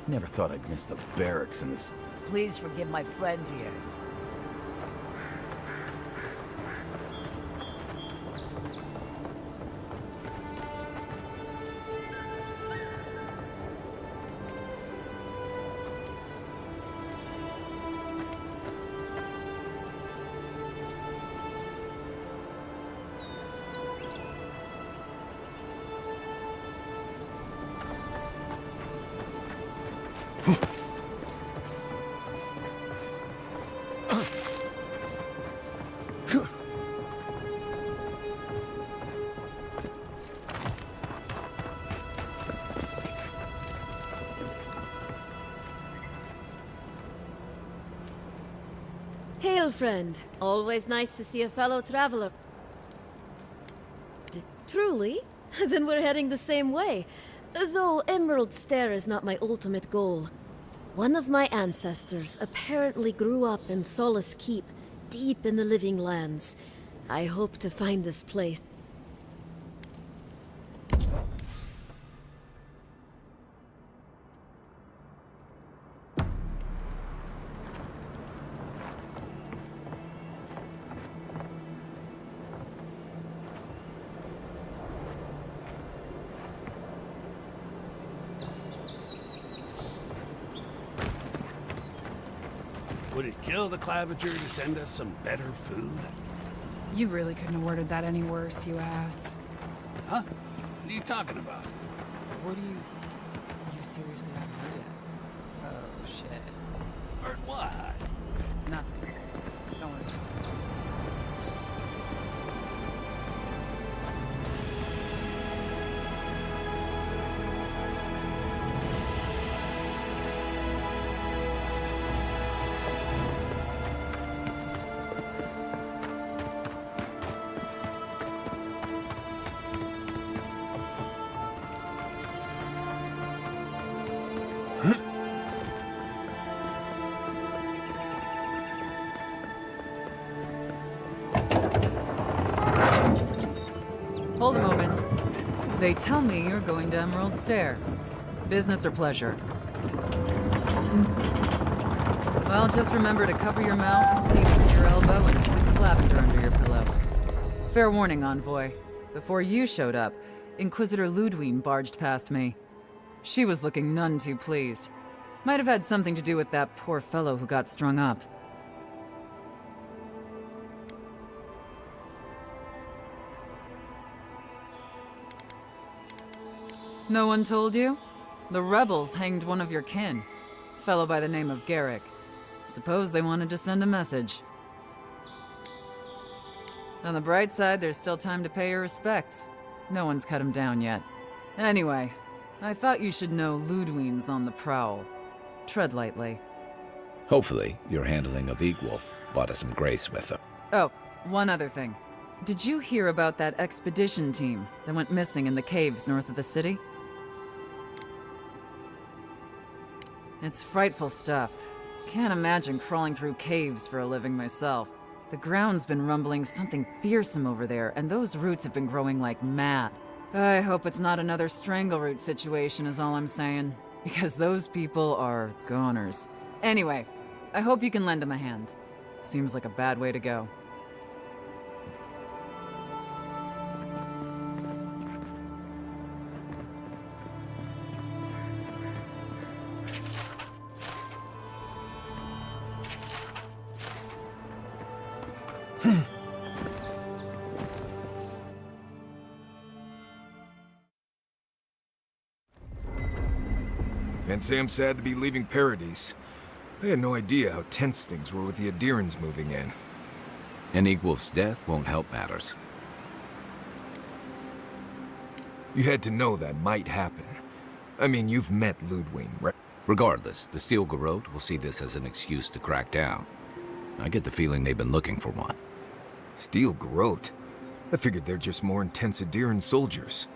Never thought I'd miss the barracks in this. Please forgive my friend here. Hail, friend. Always nice to see a fellow traveler. Truly? Then we're heading the same way. Though Emerald Stair is not my ultimate goal. One of my ancestors apparently grew up in Solace Keep, deep in the Living Lands. I hope to find this place. Would it kill the Clavager to send us some better food? You really couldn't have worded that any worse, you ass. Huh? What are you talking about? What do you seriously haven't heard it? Oh, shit. Heard what? Nothing. Don't worry. Hold a moment. They tell me you're going to Emerald Stair. Business or pleasure? Well, just remember to cover your mouth, sneeze into your elbow, and slip lavender under your pillow. Fair warning, Envoy. Before you showed up, Inquisitor Ludwine barged past me. She was looking none too pleased. Might have had something to do with that poor fellow who got strung up. No one told you? The rebels hanged one of your kin. Fellow by the name of Garrick. Suppose they wanted to send a message. On the bright side, there's still time to pay your respects. No one's cut him down yet. Anyway, I thought you should know Ludwine's on the prowl. Tread lightly. Hopefully, your handling of Egwolf brought us some grace with her. Oh, one other thing. Did you hear about that expedition team that went missing in the caves north of the city? It's frightful stuff. Can't imagine crawling through caves for a living myself. The ground's been rumbling something fearsome over there, and those roots have been growing like mad. I hope it's not another strangleroot situation is all I'm saying. Because those people are goners. Anyway, I hope you can lend them a hand. Seems like a bad way to go. And Sam sad to be leaving Paradise. I had no idea how tense things were with the Adirans moving in. And Egwolf's death won't help matters. You had to know that might happen. I mean, you've met Ludwine, right? Regardless, the Steel Garrote will see this as an excuse to crack down. I get the feeling they've been looking for one. Steel Garrote? I figured they're just more intense Adiran soldiers.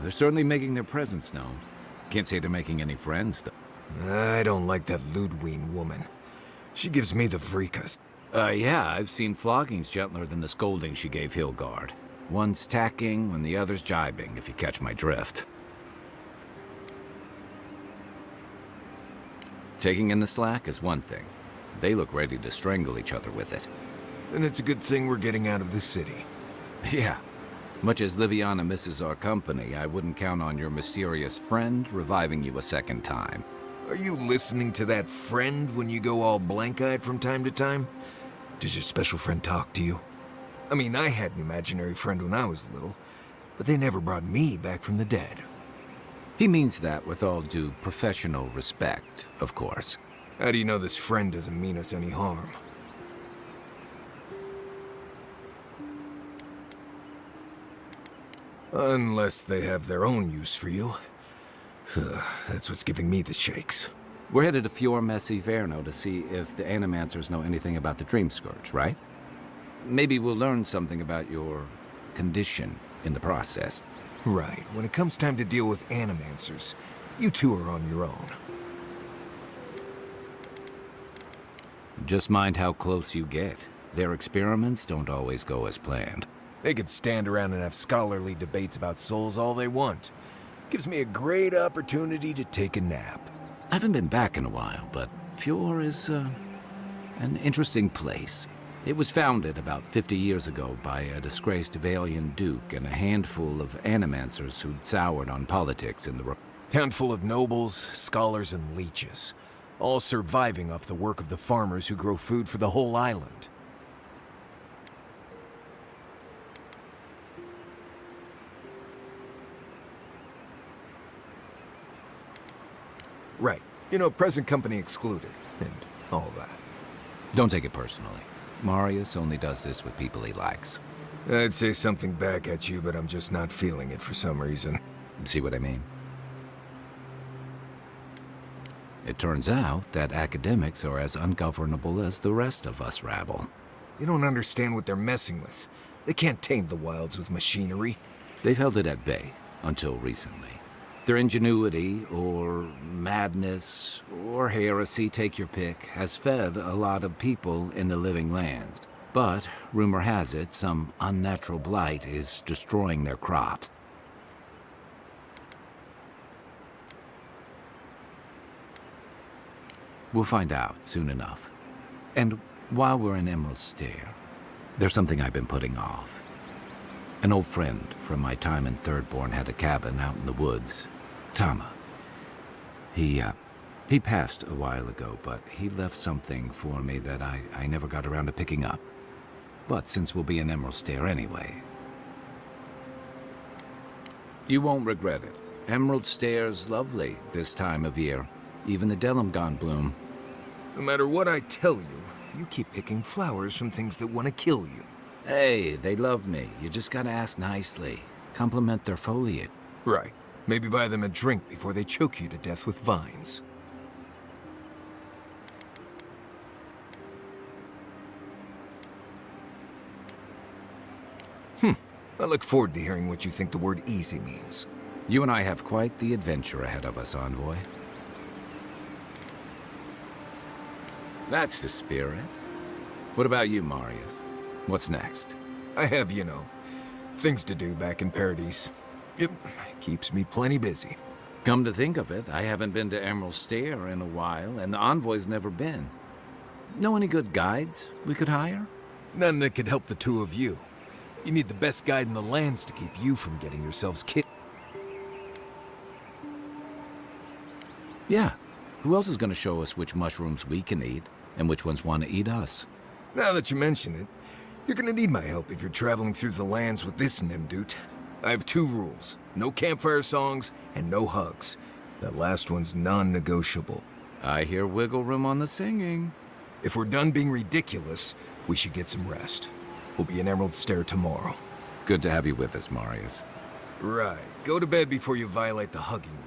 They're certainly making their presence known. Can't say they're making any friends, though. I don't like that Ludwine woman. She gives me the freakus. Yeah, I've seen floggings gentler than the scolding she gave Hilgard. One's tacking when the other's jibing, if you catch my drift. Taking in the slack is one thing. They look ready to strangle each other with it. Then it's a good thing we're getting out of the city. Yeah. Much as Liviana misses our company, I wouldn't count on your mysterious friend reviving you a second time. Are you listening to that friend when you go all blank-eyed from time to time? Does your special friend talk to you? I mean, I had an imaginary friend when I was little, but they never brought me back from the dead. He means that with all due professional respect, of course. How do you know this friend doesn't mean us any harm? Unless they have their own use for you. That's what's giving me the shakes. We're headed to Fior Messi Verno to see if the Animancers know anything about the Dream Scourge, right? Maybe we'll learn something about your condition in the process. Right. When it comes time to deal with Animancers, you two are on your own. Just mind how close you get. Their experiments don't always go as planned. They could stand around and have scholarly debates about souls all they want. Gives me a great opportunity to take a nap. I haven't been back in a while, but Fior is, an interesting place. It was founded about 50 years ago by a disgraced Valian duke and a handful of Animancers who'd soured on politics in the... Town full of nobles, scholars, and leeches. All surviving off the work of the farmers who grow food for the whole island. Right. You know, present company excluded, and all that. Don't take it personally. Marius only does this with people he likes. I'd say something back at you, but I'm just not feeling it for some reason. See what I mean? It turns out that academics are as ungovernable as the rest of us rabble. You don't understand what they're messing with. They can't tame the wilds with machinery. They've held it at bay, until recently. Their ingenuity, or madness, or heresy, take your pick, has fed a lot of people in the living lands. But, rumor has it, some unnatural blight is destroying their crops. We'll find out soon enough. And while we're in Emerald Stair, there's something I've been putting off. An old friend from my time in Thirdborn had a cabin out in the woods. Tama. He passed a while ago, but he left something for me that I never got around to picking up. But since we'll be in Emerald Stair anyway... You won't regret it. Emerald Stair's lovely this time of year. Even the Delimgon bloom. No matter what I tell you, you keep picking flowers from things that want to kill you. Hey, they love me. You just gotta ask nicely. Compliment their foliage. Right. Maybe buy them a drink before they choke you to death with vines. I look forward to hearing what you think the word easy means. You and I have quite the adventure ahead of us, Envoy. That's the spirit. What about you, Marius? What's next? I have, you know, things to do back in Paradise. It keeps me plenty busy. Come to think of it, I haven't been to Emerald Stair in a while, and the Envoy's never been. Know any good guides we could hire? None that could help the two of you. You need the best guide in the lands to keep you from getting yourselves killed. Yeah. Who else is gonna show us which mushrooms we can eat, and which ones want to eat us? Now that you mention it, you're gonna need my help if you're traveling through the lands with this Nimdude. I have 2 rules. No campfire songs, and no hugs. That last one's non-negotiable. I hear wiggle room on the singing. If we're done being ridiculous, we should get some rest. We'll be in Emerald Stair tomorrow. Good to have you with us, Marius. Right. Go to bed before you violate the hugging rule.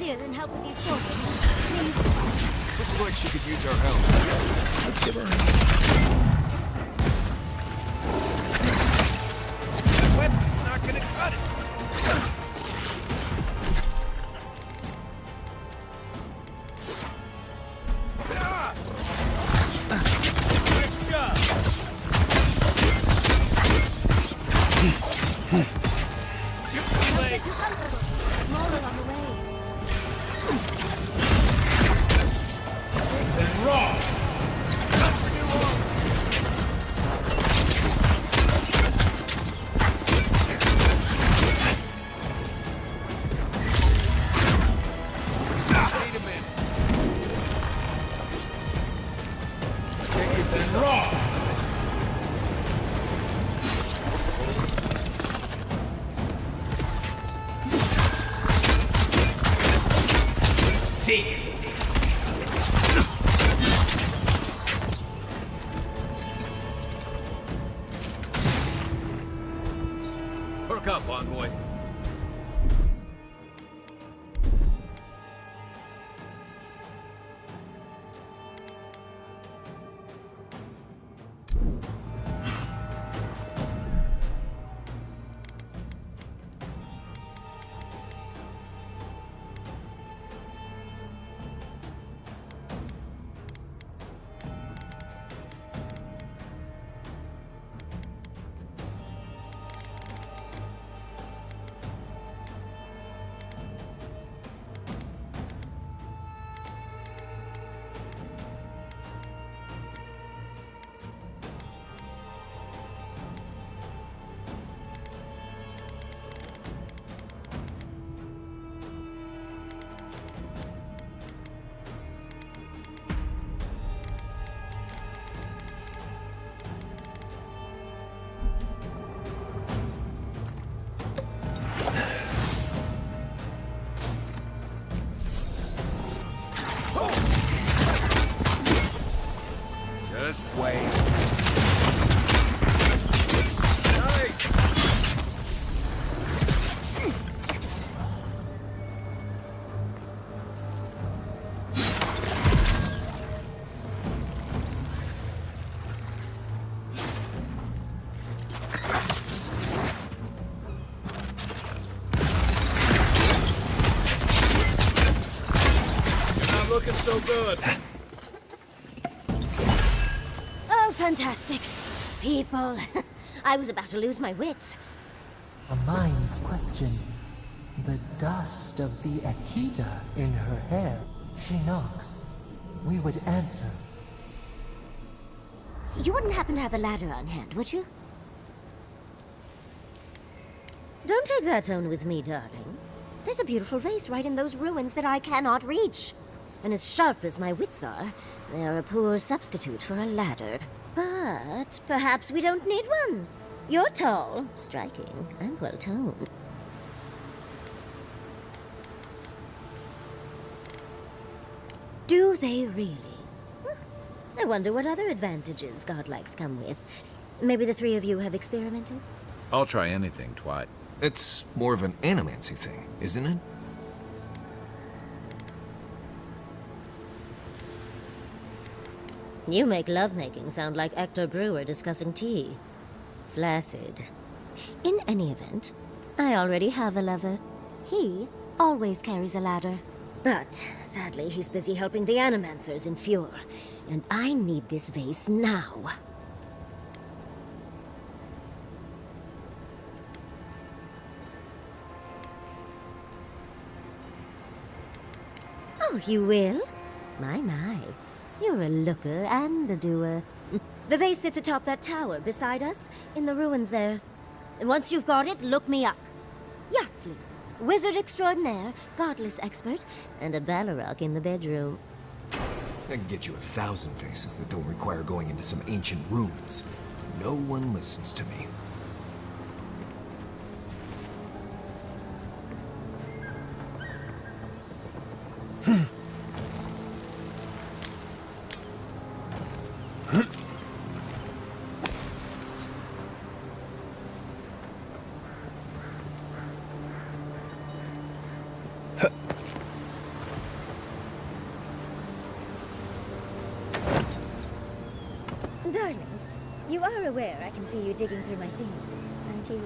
easier than help with these portraits. Please. Looks like she could use our help. Let's give her a hand. That weapon's not gonna cut it. Nice job. Gypsy leg. Too comfortable. More on the way. Wait a minute. Perk up, envoy. Just wait. Nice. You're not looking so good. Oh, fantastic. People. I was about to lose my wits. A mind's question. The dust of the Akita in her hair. She knocks. We would answer. You wouldn't happen to have a ladder on hand, would you? Don't take that tone with me, darling. There's a beautiful vase right in those ruins that I cannot reach. And as sharp as my wits are, they are a poor substitute for a ladder. But perhaps we don't need one. You're tall, striking, and well-toned. Do they really? I wonder what other advantages godlikes come with. Maybe the three of you have experimented? I'll try anything, Twat. It's more of an animancy thing, isn't it? You make lovemaking sound like Hector Brewer discussing tea. Flaccid. In any event, I already have a lover. He always carries a ladder. But, sadly, he's busy helping the Animancers in Fjord. And I need this vase now. Oh, you will? My. You're a looker and a doer. The vase sits atop that tower beside us, in the ruins there. And once you've got it, look me up. Yatsley, wizard extraordinaire, godless expert, and a Balrog in the bedroom. I can get you 1,000 faces that don't require going into some ancient ruins. No one listens to me. Darling, you are aware I can see you digging through my things, aren't you?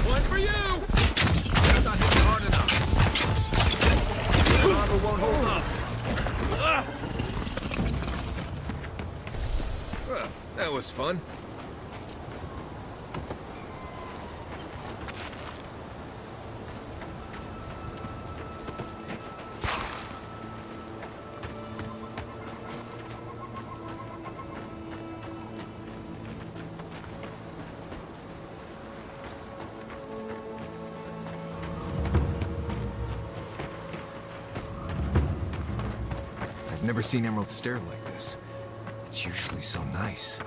One for you! That's not hitting hard enough. The armor won't hold up. Well, that was fun. I've never seen Emerald Stair like this. It's usually so nice.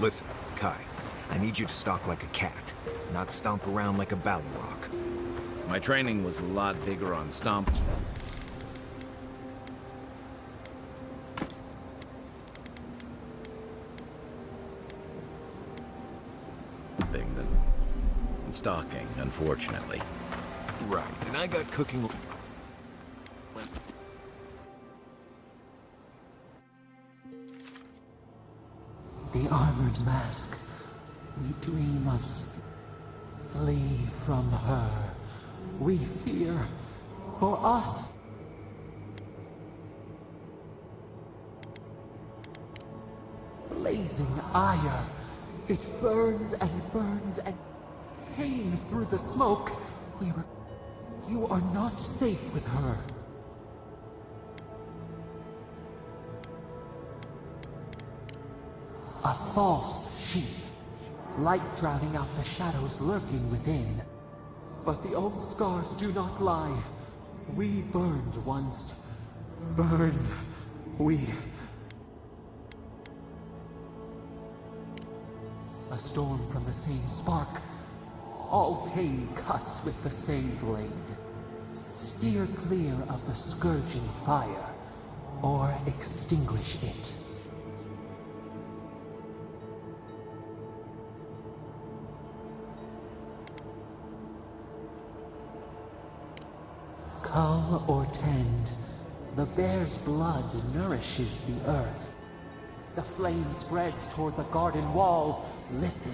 Listen, Kai, I need you to stalk like a cat, not stomp around like a ballyrock. My training was a lot bigger on stomping than stalking, unfortunately. Right, and I got cooking... The armored mask. We dream of flee from her. We fear for us. Blazing ire. It burns and pain through the smoke. You are not safe with her. A false sheep. Light drowning out the shadows lurking within. But the old scars do not lie. We burned once. Burned. We... A storm from the same spark. All pain cuts with the same blade. Steer clear of the scourging fire, or extinguish it. Cull or tend, the bear's blood nourishes the earth. The flame spreads toward the garden wall. Listen,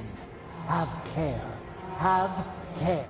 have care, have care.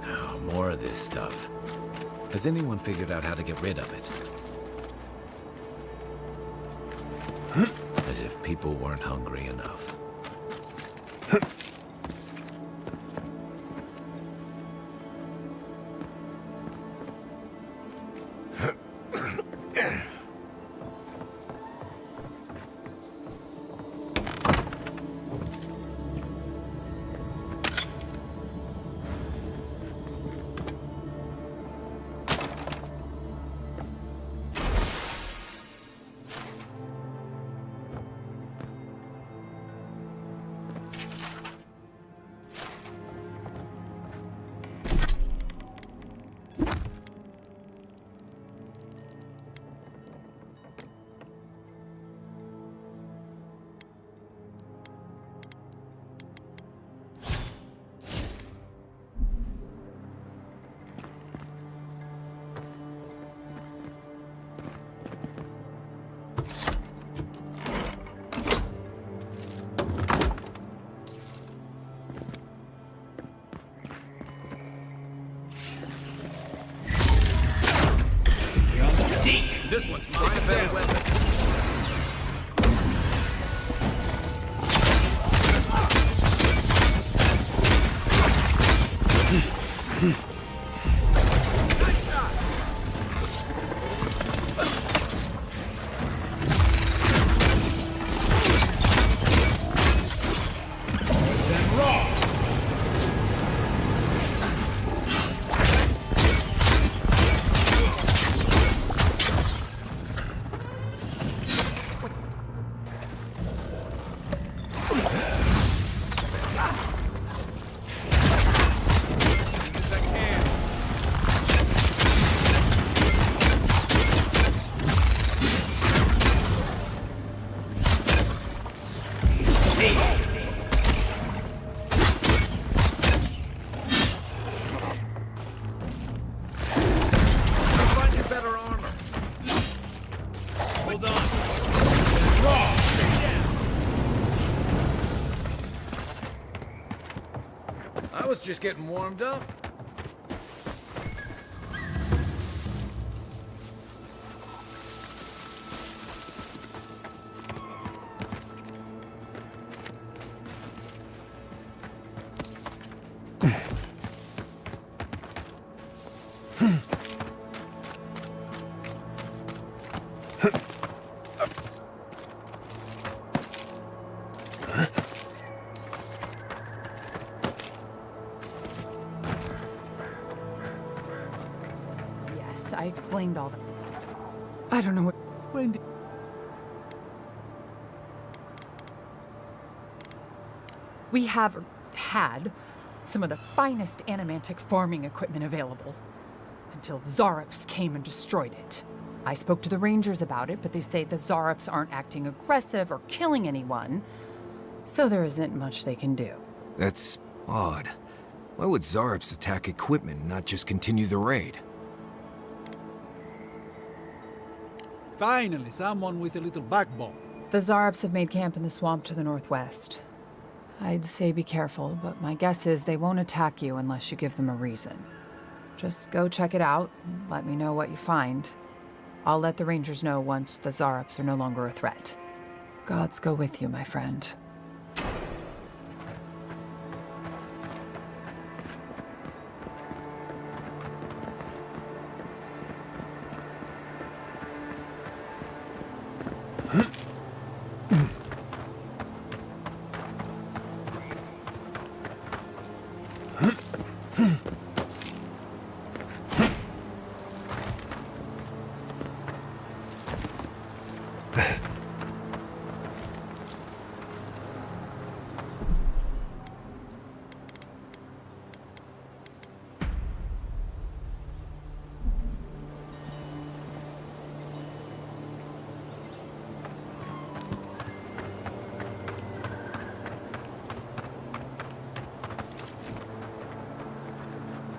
Oh, more of Has anyone figured out how to get rid of it? As if people weren't hungry enough. This one's my better weapon. Nice shot. Then raw. Find you better armor. Hold on. Raw. Stay down. I was just getting warmed up. Yes, I explained all that. I don't know what... When did... We have had some of the finest animantic farming equipment available until Zarops came and destroyed it. I spoke to the rangers about it, but they say the Zarops aren't acting aggressive or killing anyone, so there isn't much they can do. That's odd. Why would Zarops attack equipment and not just continue the raid? Finally, someone with a little backbone. The Zarops have made camp in the swamp to the northwest. I'd say be careful, but my guess is they won't attack you unless you give them a reason. Just go check it out, and let me know what you find. I'll let the rangers know once the Zarops are no longer a threat. Gods go with you, my friend.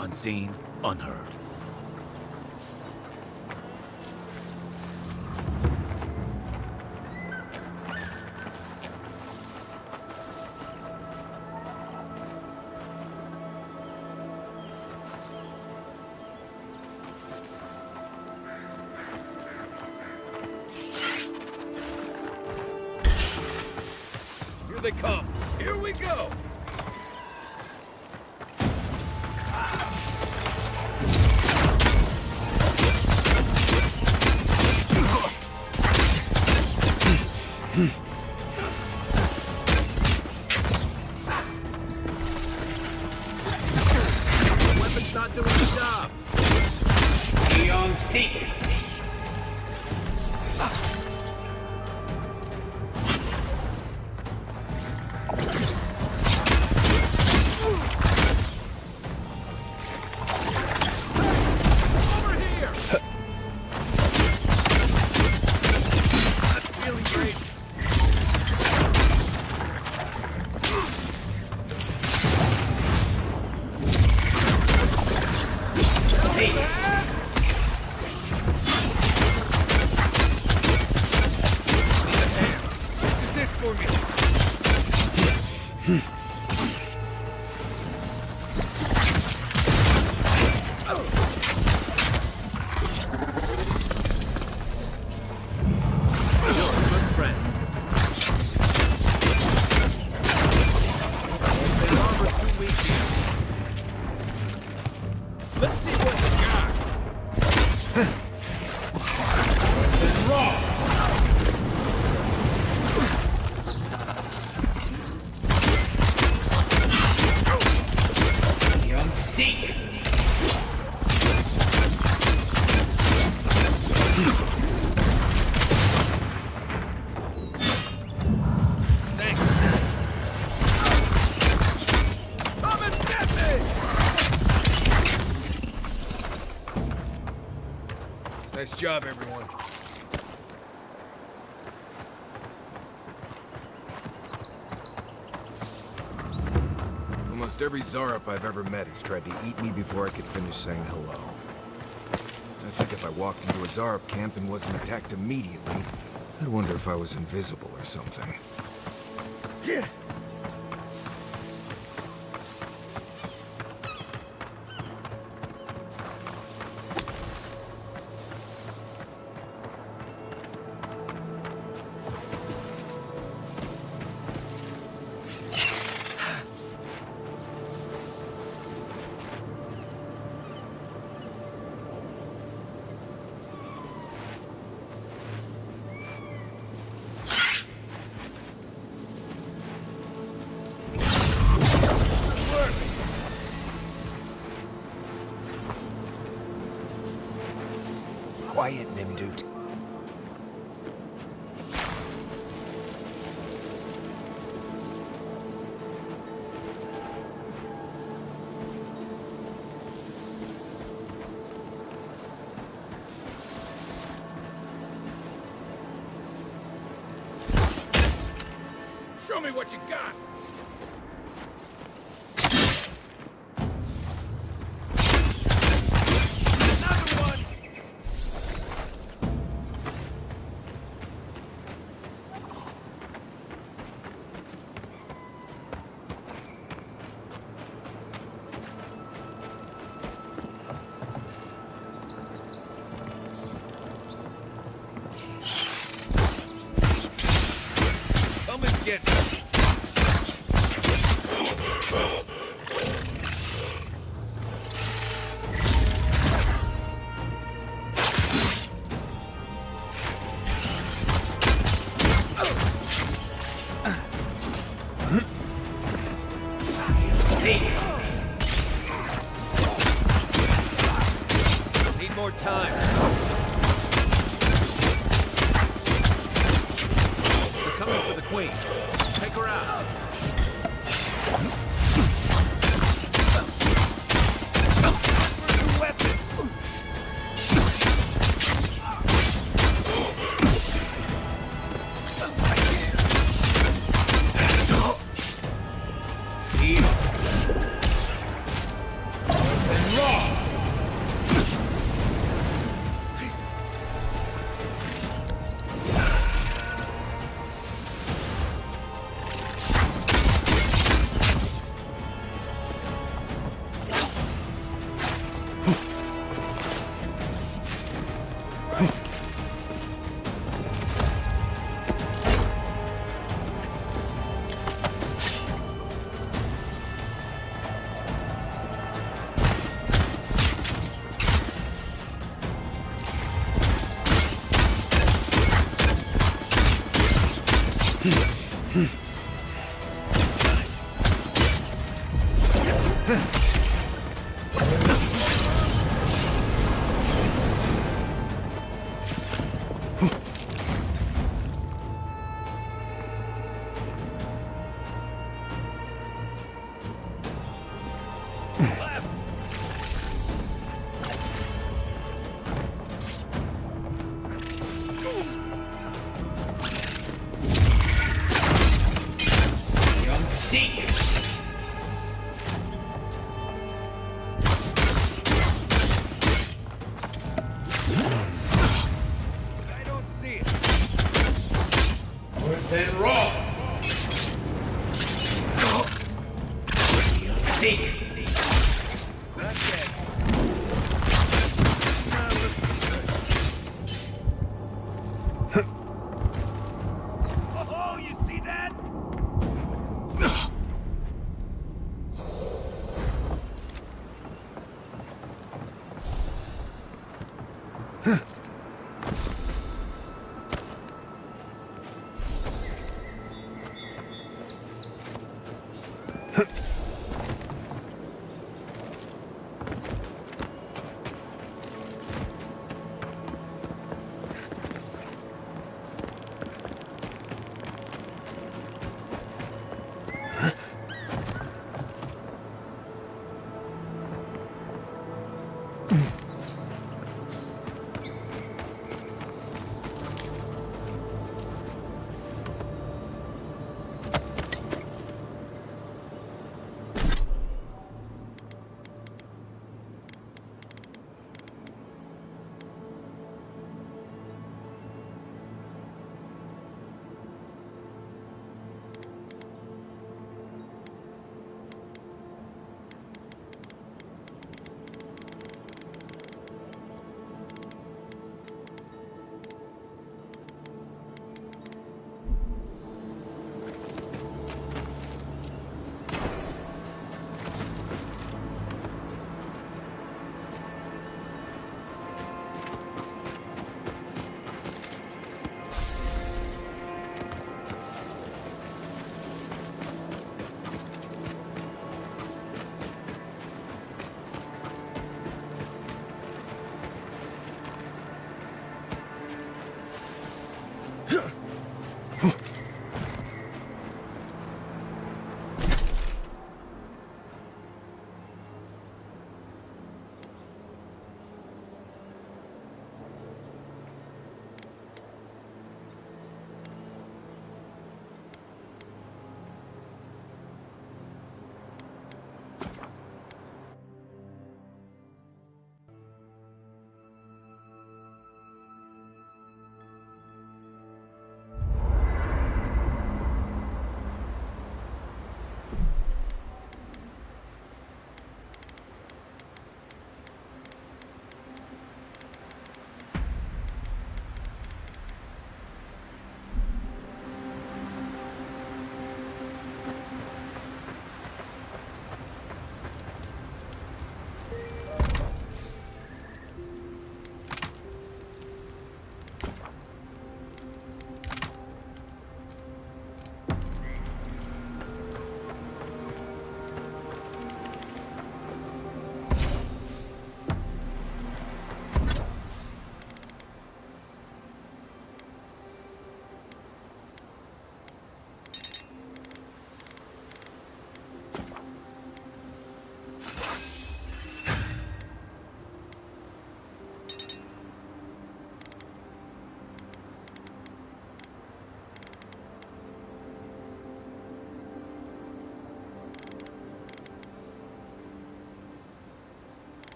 Unseen, unheard. they come. Here we go. Weapon's not doing the job. Beyond seek. Over here. That's really great. Seek. This is it for me. You're a good friend. The armor's too weak here. Let's see what you got. Beyond seek. Thanks. Come and get me! Nice job, everyone. Almost every Zarup I've ever met has tried to eat me before I could finish saying hello. I think if I walked into a Zarup camp and wasn't attacked immediately, I'd wonder if I was invisible or something. Quiet, Nimdut. Show me what you got. Another one. Come and get me. Seek. Need more time. They're coming for the queen. Take her out. New weapon. Heal. And raw. Don't seek. I don't see it. Worth and raw. Seek. Not yet. Oh, you see that?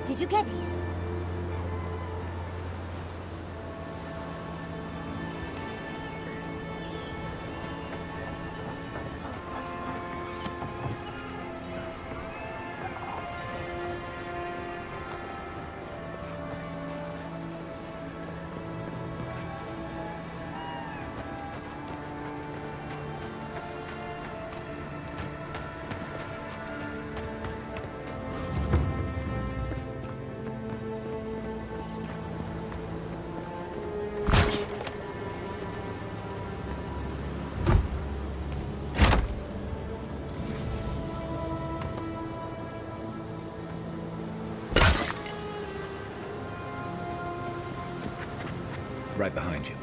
Did you get it? Right behind you.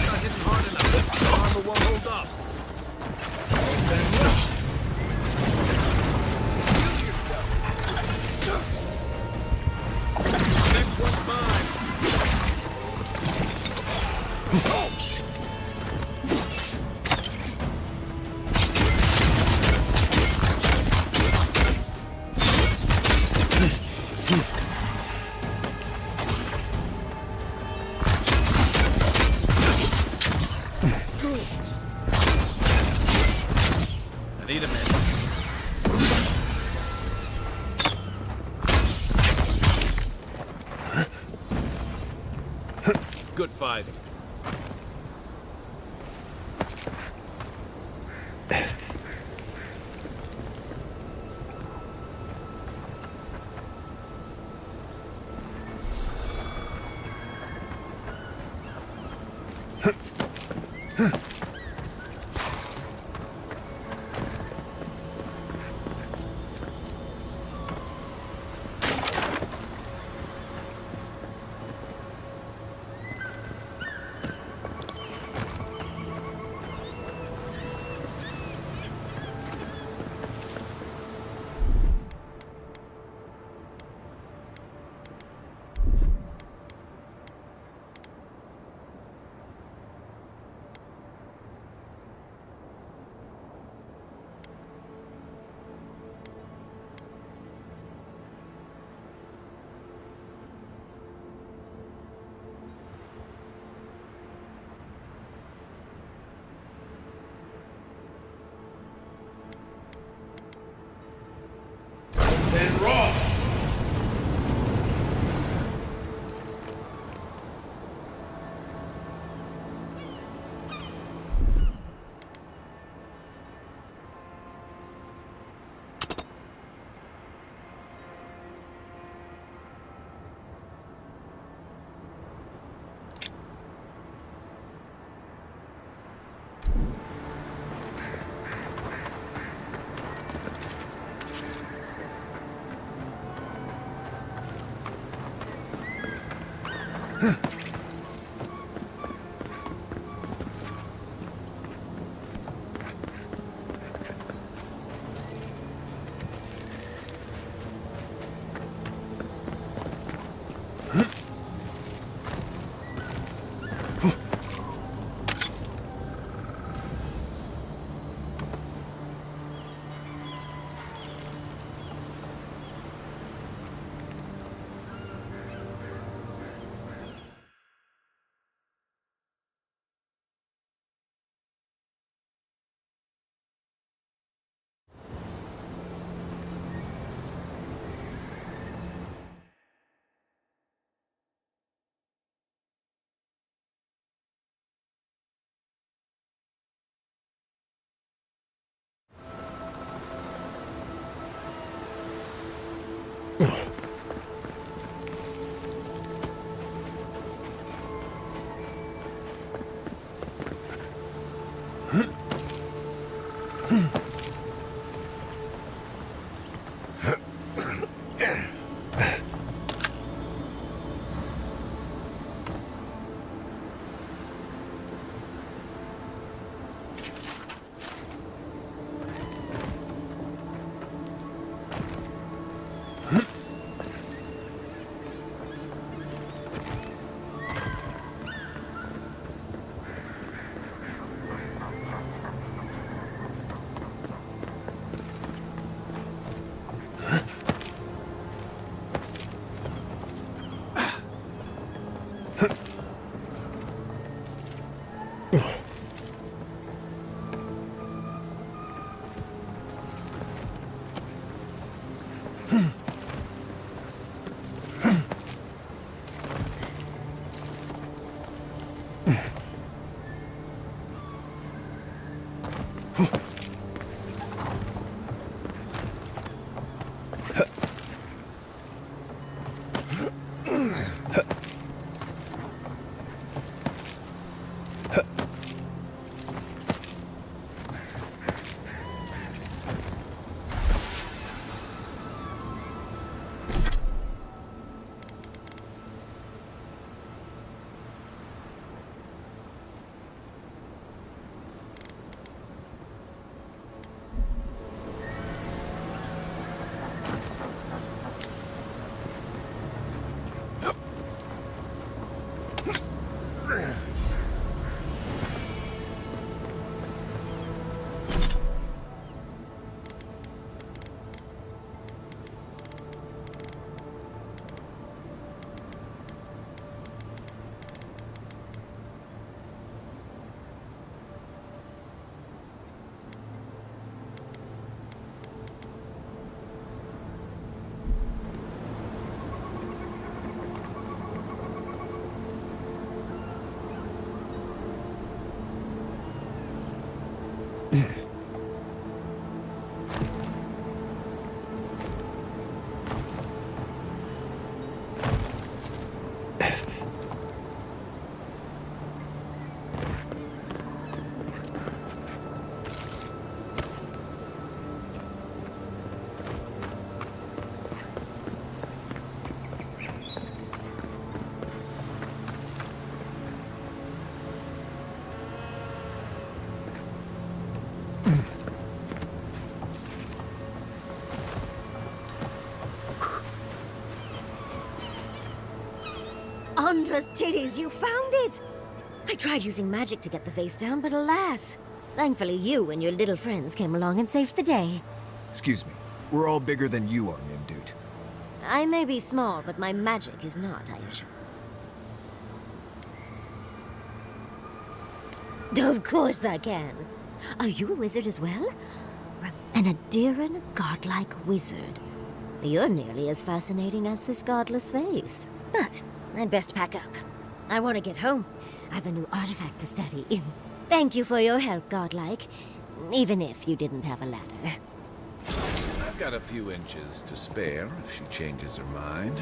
Not hitting hard enough. Armor won't hold up. Heal yourself. Next one's mine. I need a minute. Good fighting. Then raw. Andra's titties, you found it! I tried using magic to get the face down, but alas. Thankfully you and your little friends came along and saved the day. Excuse me. We're all bigger than you are, Nimdude. I may be small, but my magic is not, I assure you. Of course I can. Are you a wizard as well? An Adiran godlike wizard. You're nearly as fascinating as this godless face. But I'd best pack up. I want to get home. I've a new artifact to study. Thank you for your help, godlike. Even if you didn't have a ladder. I've got a few inches to spare if she changes her mind.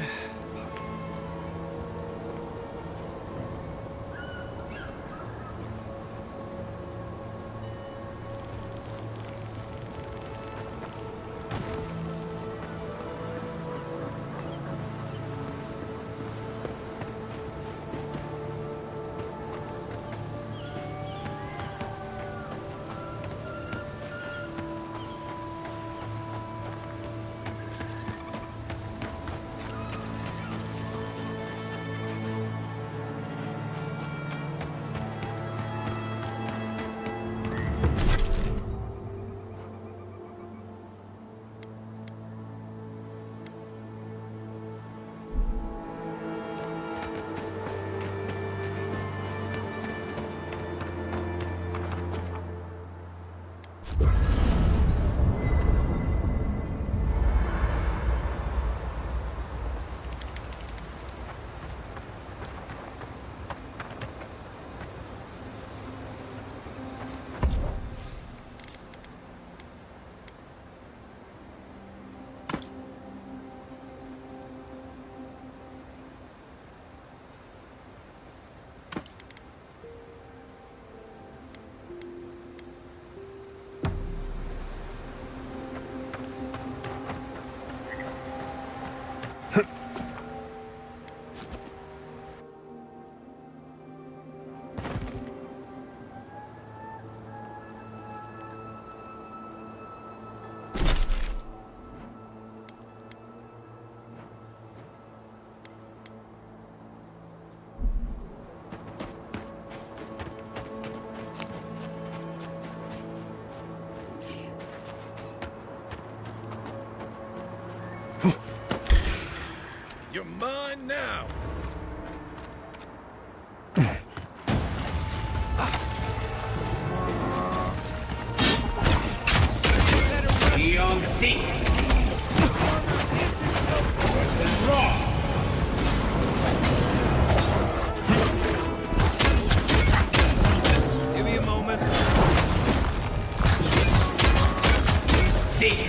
You're mine now! p.2. This is wrong! Give me a moment. Seek!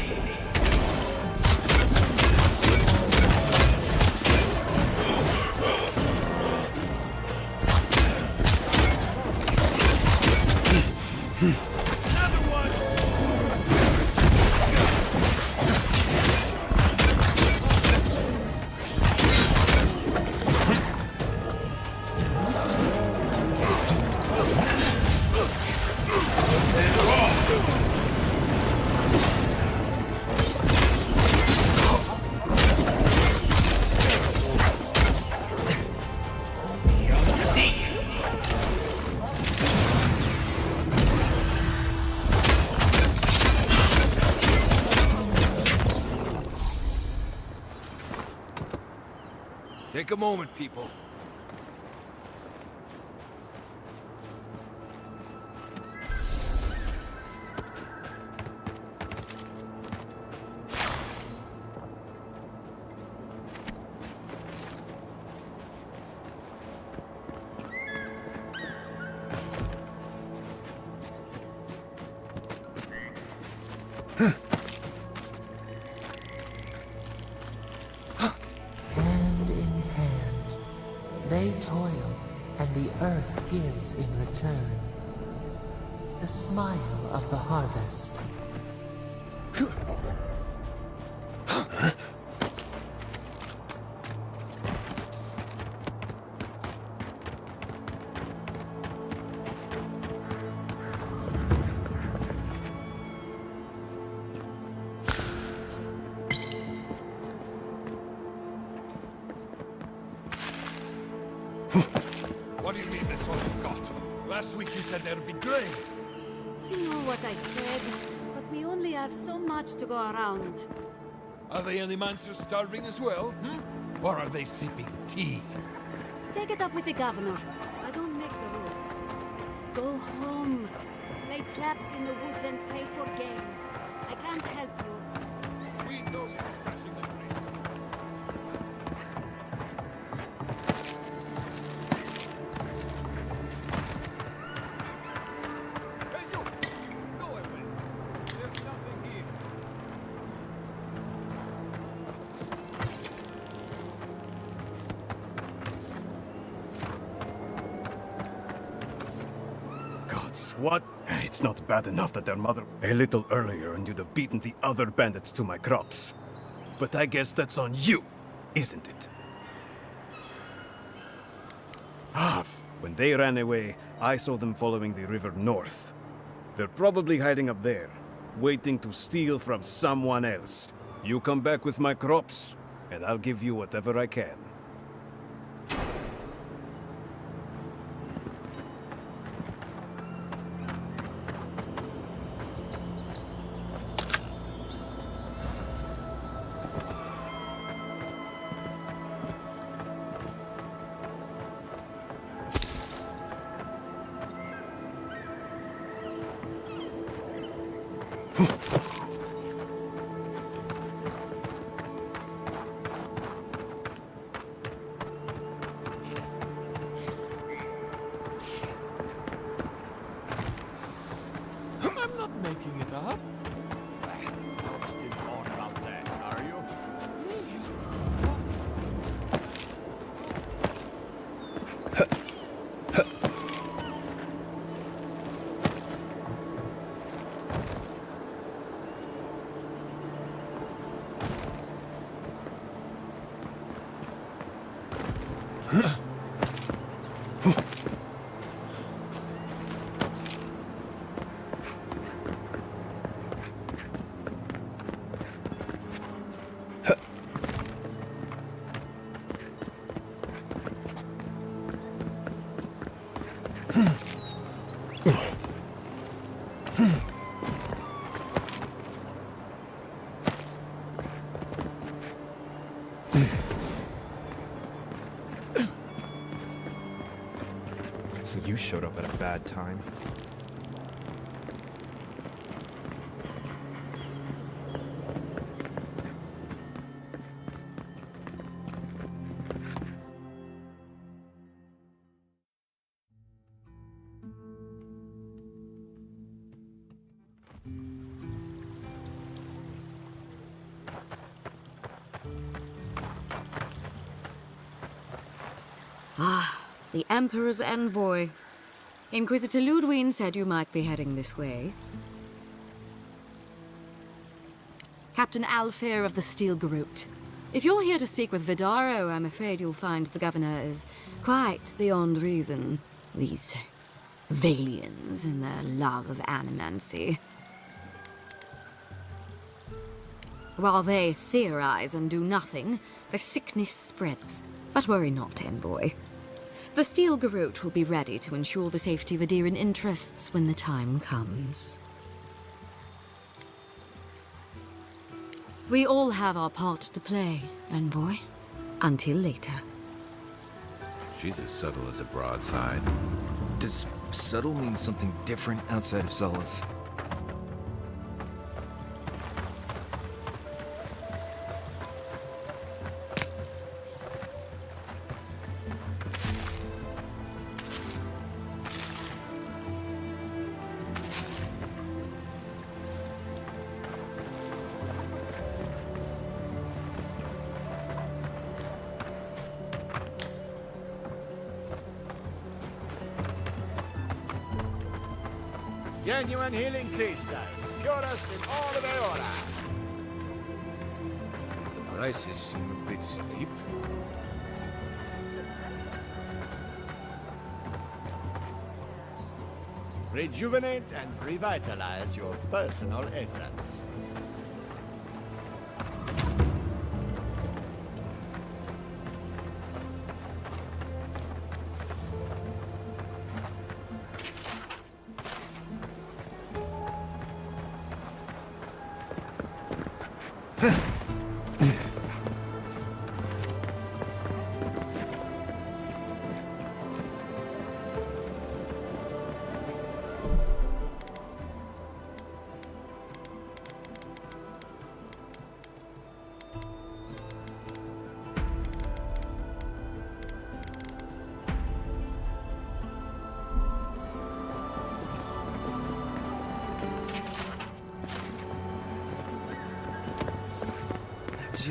Take a moment, people. Hand in hand, they toil, and the earth gives in return. The smile of the harvest. What do you mean that's all you've got? Last week you said there'd be grain. You know what I said, but we only have so much to go around. Are the enemy monsters starving as well? Or are they seeping teeth? Take it up with the governor. I don't make the rules. Go home. Lay traps in the woods and pray for game. I can't help you. We know you're stashing the grain. Hey, you! Go away! There's nothing here. Gods, what? It's not bad enough that their mother a little earlier and you'd have beaten the other bandits to my crops. But I guess that's on you, isn't it? Ah, when they ran away, I saw them following the river north. They're probably hiding up there, waiting to steal from someone else. You come back with my crops, and I'll give you whatever I can. I'm not making it up. Still on about that, are you? You showed up at a bad time. The Emperor's envoy. Inquisitor Ludwine said you might be heading this way. Captain Alfair of the Steel Garrote. If you're here to speak with Vidaro, I'm afraid you'll find the governor is quite beyond reason. These Valians and their love of animancy. While they theorize and do nothing, the sickness spreads. But worry not, envoy. The Steel Garrote will be ready to ensure the safety of Adiran interests when the time comes. We all have our part to play, envoy. Until later. She's as subtle as a broadside. Does subtle mean something different outside of Solace? Genuine healing crystals, purest in all of Eora. The prices seem a bit steep. Rejuvenate and revitalize your personal essence.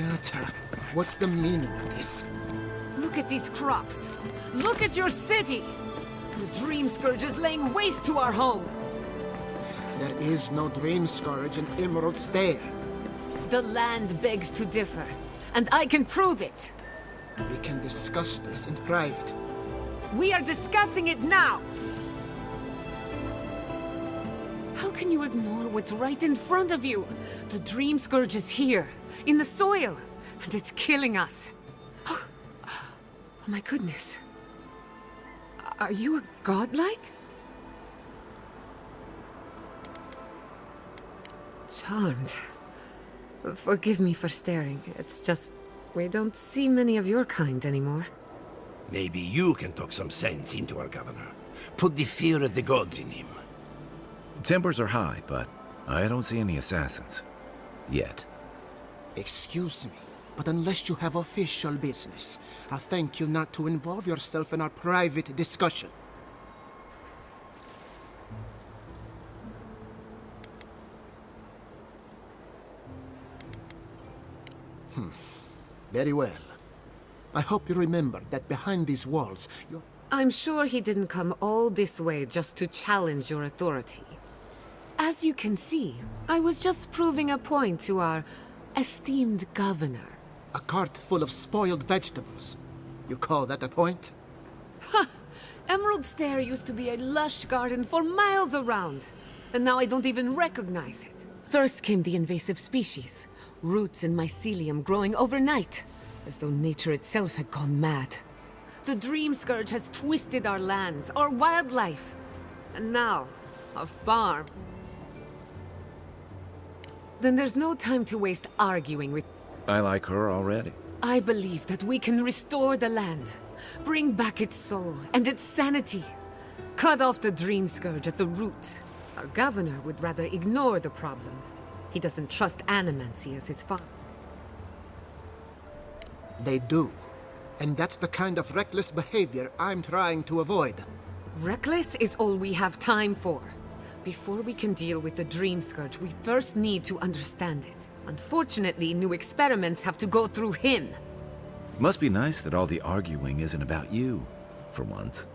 Giata, what's the meaning of this? Look at these crops. Look at your city. The Dream Scourge is laying waste to our home. There is no Dream Scourge in Emerald Stair. The land begs to differ, and I can prove it. We can discuss this in private. We are discussing it now. How can you ignore what's right in front of you? The Dream Scourge is here, in the soil, and it's killing us. Oh my goodness. Are you a godlike? Charmed. Forgive me for staring. It's just, we don't see many of your kind anymore. Maybe you can talk some sense into our governor. Put the fear of the gods in him. Tempers are high, but I don't see any assassins. Yet. Excuse me, but unless you have official business, I'll thank you not to involve yourself in our private discussion. Very well. I hope you remember that behind these walls, you're... I'm sure he didn't come all this way just to challenge your authority. As you can see, I was just proving a point to our esteemed governor. A cart full of spoiled vegetables. You call that a point? Ha! Emerald Stair used to be a lush garden for miles around, and now I don't even recognize it. First came the invasive species, roots and mycelium growing overnight, as though nature itself had gone mad. The Dream Scourge has twisted our lands, our wildlife, and now, our farms. Then there's no time to waste arguing with... I like her already. I believe that we can restore the land, bring back its soul and its sanity, cut off the Dream Scourge at the roots. Our governor would rather ignore the problem. He doesn't trust animancy as his father. They do. And that's the kind of reckless behavior I'm trying to avoid. Reckless is all we have time for. Before we can deal with the Dream Scourge, we first need to understand it. Unfortunately, new experiments have to go through him. Must be nice that all the arguing isn't about you, for once.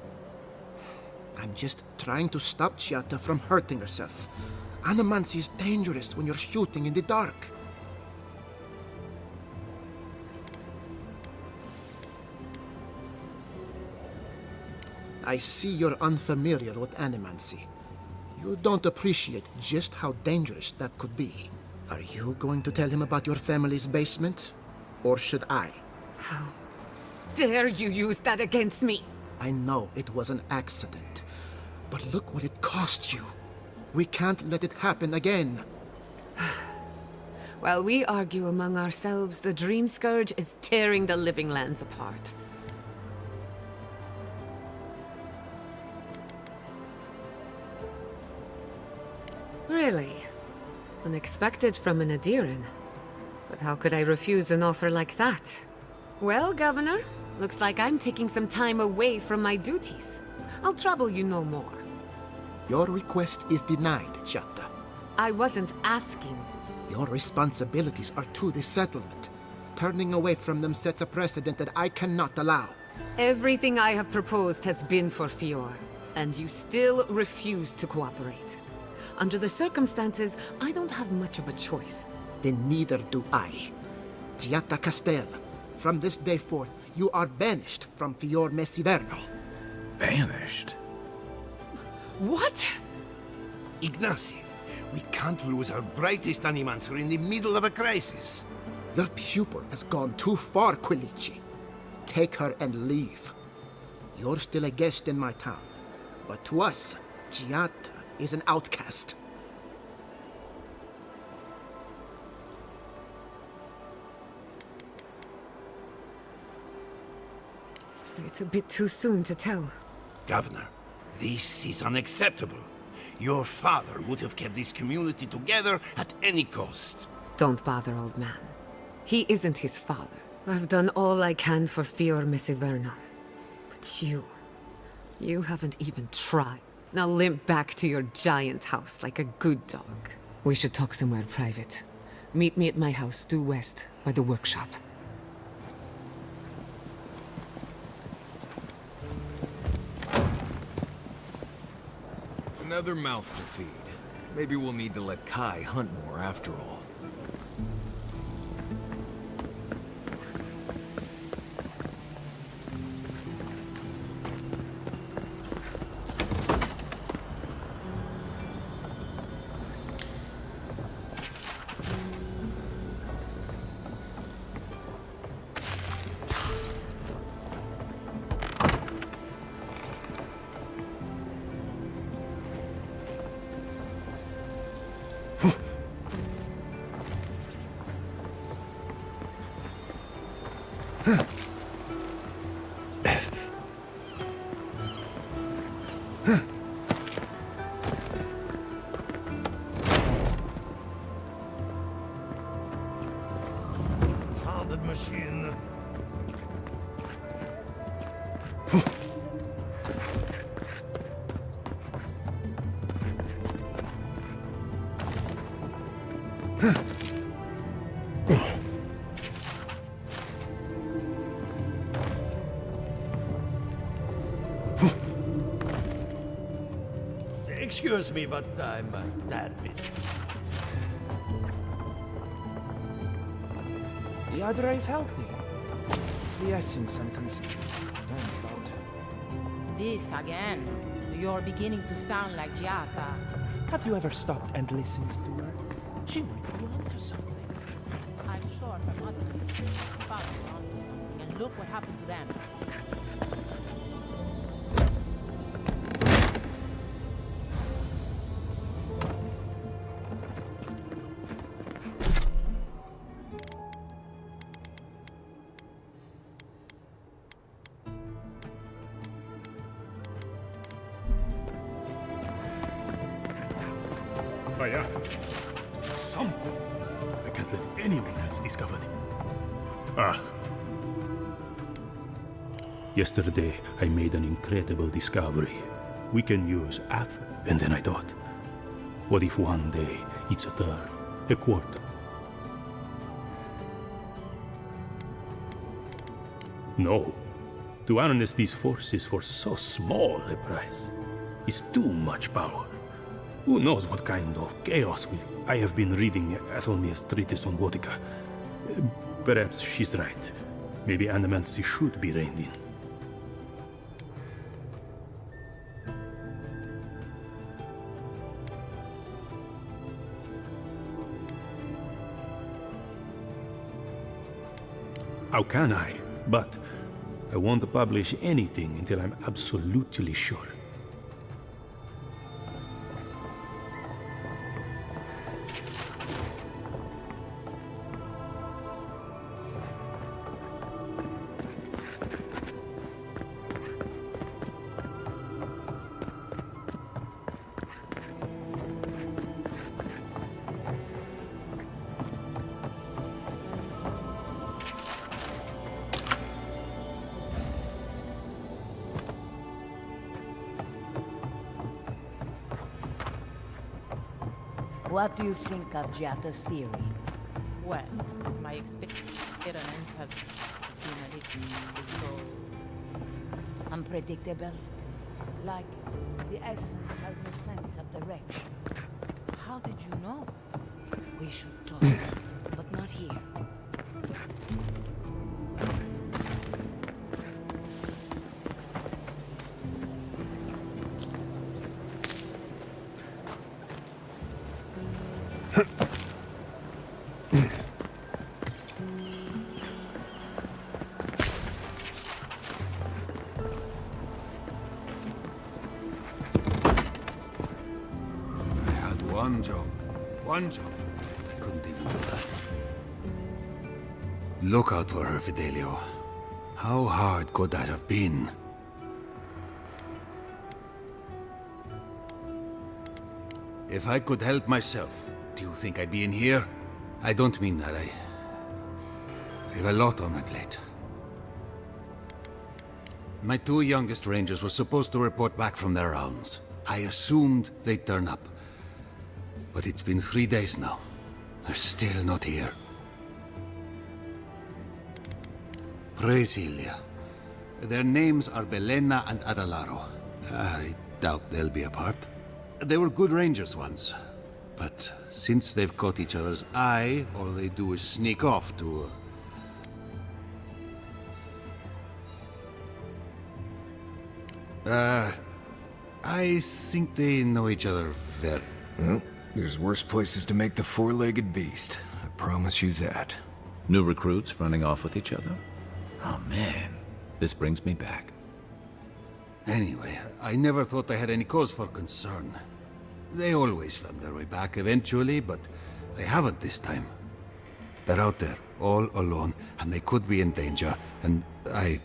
I'm just trying to stop Giata from hurting herself. Animancy is dangerous when you're shooting in the dark. I see you're unfamiliar with animancy. You don't appreciate just how dangerous that could be. Are you going to tell him about your family's basement? Or should I? How dare you use that against me? I know it was an accident. But look what it cost you. We can't let it happen again. While we argue among ourselves, the Dream Scourge is tearing the living lands apart. Really? Unexpected from an Adiran. But how could I refuse an offer like that? Well, Governor, looks like I'm taking some time away from my duties. I'll trouble you no more. Your request is denied, Giata. I wasn't asking. Your responsibilities are to the settlement. Turning away from them sets a precedent that I cannot allow. Everything I have proposed has been for Fior, and you still refuse to cooperate. Under the circumstances, I don't have much of a choice. Then neither do I. Giata Castel, from this day forth, you are banished from Fior Mesiverno. Banished? What? Ignacy, we can't lose our brightest animancer in the middle of a crisis. Your pupil has gone too far, Quilici. Take her and leave. You're still a guest in my town, but to us, Giata is an outcast. It's a bit too soon to tell. Governor, this is unacceptable. Your father would have kept this community together at any cost. Don't bother, old man. He isn't his father. I've done all I can for Fior Mesiverno. But you haven't even tried. Now limp back to your giant house like a good dog. We should talk somewhere private. Meet me at my house due west, by the workshop. Another mouth to feed. Maybe we'll need to let Kai hunt more after all. Founded machine. Excuse me, but I'm a tad busy. The other is healthy. It's the essence I'm concerned about. This again. You're beginning to sound like Giata. Have you ever stopped and listened to her? She might be onto something. I'm sure her mother and father were onto something, and look what happened to them. Some. I can't let anyone else discover it. Ah. Yesterday, I made an incredible discovery. We can use half, and then I thought, what if one day it's a third, a quarter? No. To harness these forces for so small a price is too much power. Who knows what kind of chaos will... I have been reading Athelmir's treatise on Wotica. Perhaps she's right. Maybe Animancy should be reined in. How can I? But I won't publish anything until I'm absolutely sure. What do you think of Giata's theory? Well, my experiments have been a little so... unpredictable? Like, the essence has no sense of direction. How did you know? We should talk, but not here. One job, but I couldn't even do that. Look out for her, Fidelio. How hard could that have been? If I could help myself, do you think I'd be in here? I don't mean that. I have a lot on my plate. My two youngest rangers were supposed to report back from their rounds. I assumed they'd turn up. But it's been 3 days now. They're still not here. Praise Ilia. Their names are Belena and Adalaro. I doubt they'll be apart. They were good rangers once. But since they've caught each other's eye, all they do is sneak off to... I think they know each other very... Well, there's worse places to make the four-legged beast. I promise you that. New recruits running off with each other? Oh man, this brings me back. Anyway, I never thought I had any cause for concern. They always found their way back eventually, but they haven't this time. They're out there, all alone, and they could be in danger, and I...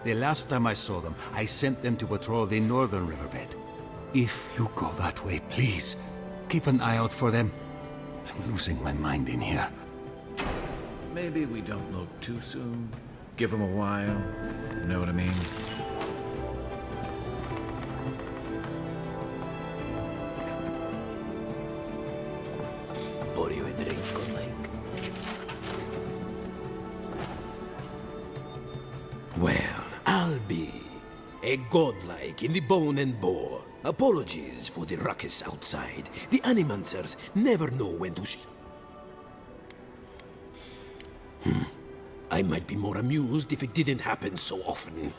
The last time I saw them, I sent them to patrol the northern riverbed. If you go that way, please, keep an eye out for them. I'm losing my mind in here. Maybe we don't look too soon. Give them a while. You know what I mean? Pour you a drink, good like. Well, I'll be a godlike in the bone and bore. Apologies for the ruckus outside. The Animancers never know when to I might be more amused if it didn't happen so often.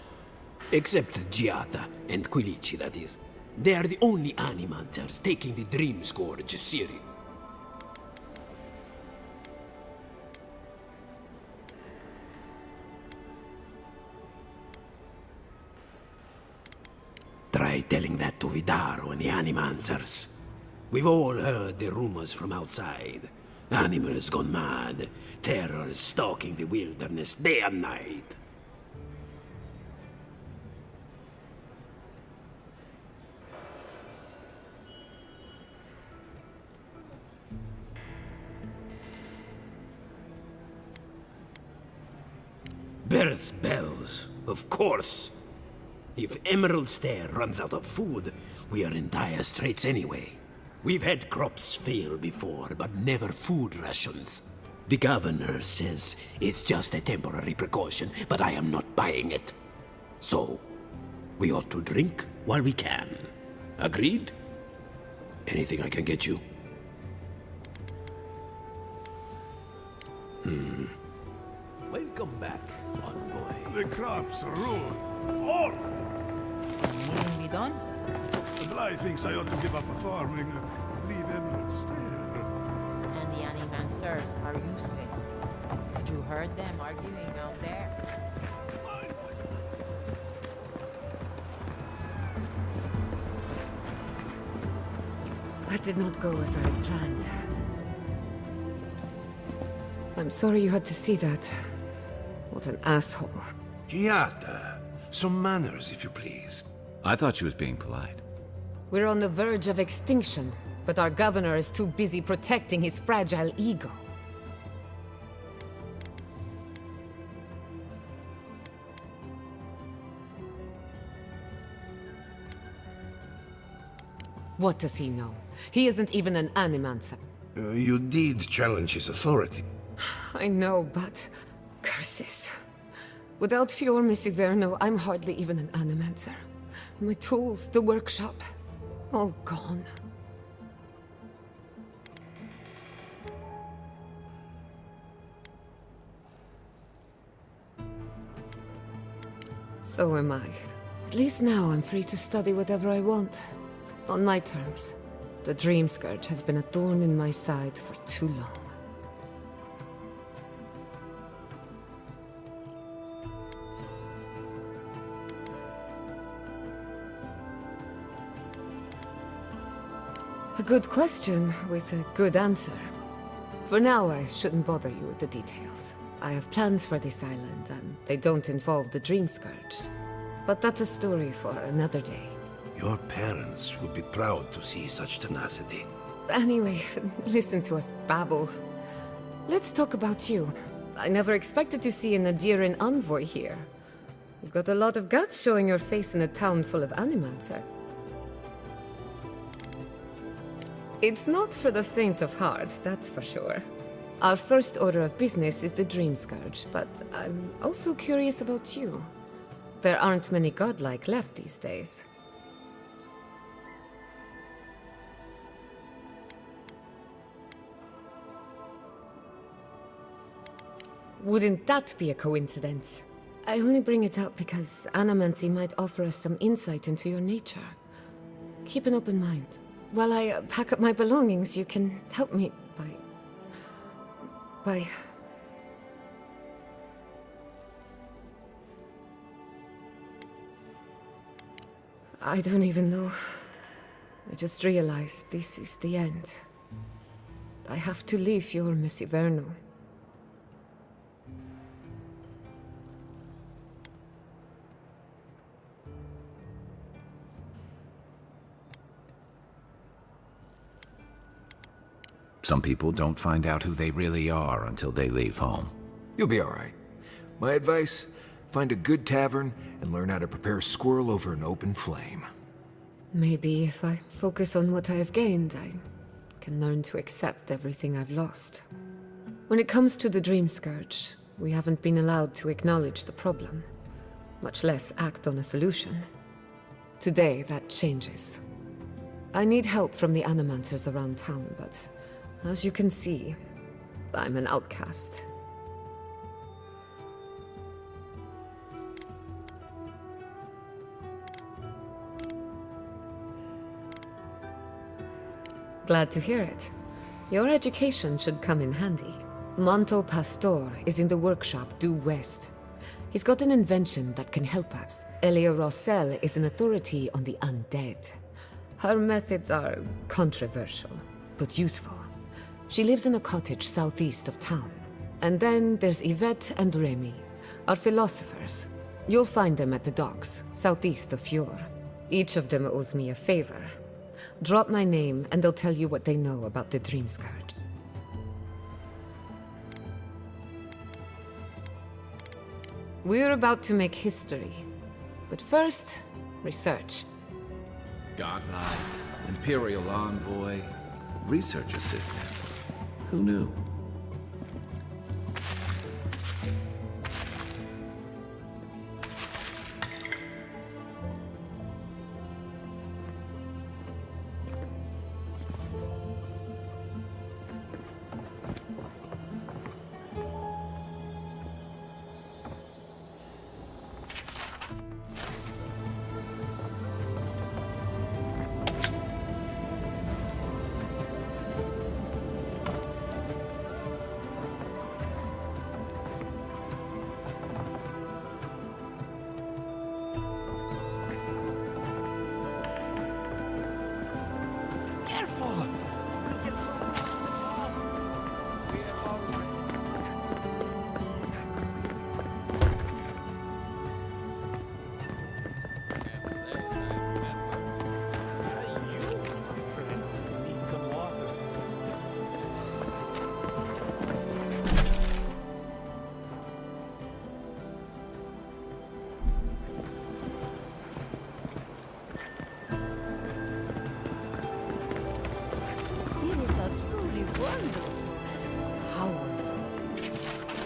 Except Giada and Quilici, that is. They are the only Animancers taking the Dream Scourge serious. Try telling that to Vidaro and the Animancers. We've all heard the rumors from outside. Animals gone mad. Terror stalking the wilderness day and night. Birth's bells, of course. If Emerald Stair runs out of food, we are in dire straits anyway. We've had crops fail before, but never food rations. The governor says it's just a temporary precaution, but I am not buying it. So, we ought to drink while we can. Agreed? Anything I can get you? Welcome back, envoy. The crops are ruined. All! Anything be done? The Bly thinks I ought to give up farming and leave Emerald Stair. And the Animancers are useless. Did you heard them arguing out there? That did not go as I had planned. I'm sorry you had to see that. What an asshole. Giada, some manners, if you please. I thought she was being polite. We're on the verge of extinction, but our governor is too busy protecting his fragile ego. What does he know? He isn't even an Animancer. You did challenge his authority. I know, but... curses. Without Fior Misiverno, I'm hardly even an Animancer. My tools, the workshop, all gone. So am I. At least now I'm free to study whatever I want. On my terms. The Dream Scourge has been a thorn in my side for too long. A good question with a good answer. For now, I shouldn't bother you with the details. I have plans for this island, and they don't involve the Dream Scourge. But that's a story for another day. Your parents would be proud to see such tenacity. Anyway, listen to us babble. Let's talk about you. I never expected to see an Adiran envoy here. You've got a lot of guts showing your face in a town full of animancers. It's not for the faint of heart, that's for sure. Our first order of business is the Dream Scourge, but I'm also curious about you. There aren't many godlike left these days. Wouldn't that be a coincidence? I only bring it up because Anamancy might offer us some insight into your nature. Keep an open mind. While I pack up my belongings, you can help me by... I don't even know. I just realized this is the end. I have to leave your Messiverno. Some people don't find out who they really are until they leave home. You'll be all right. My advice, find a good tavern and learn how to prepare squirrel over an open flame. Maybe if I focus on what I have gained, I can learn to accept everything I've lost. When it comes to the Dream Scourge, we haven't been allowed to acknowledge the problem, much less act on a solution. Today, that changes. I need help from the Animancers around town, but as you can see, I'm an outcast. Glad to hear it. Your education should come in handy. Manto Pastor is in the workshop due west. He's got an invention that can help us. Elia Rossell is an authority on the undead. Her methods are controversial, but useful. She lives in a cottage southeast of town. And then there's Yvette and Remy, our philosophers. You'll find them at the docks, southeast of Fjord. Each of them owes me a favor. Drop my name, and they'll tell you what they know about the Dream Scourge. We're about to make history. But first, research. Godlike, Imperial Envoy, Research Assistant. Who knew?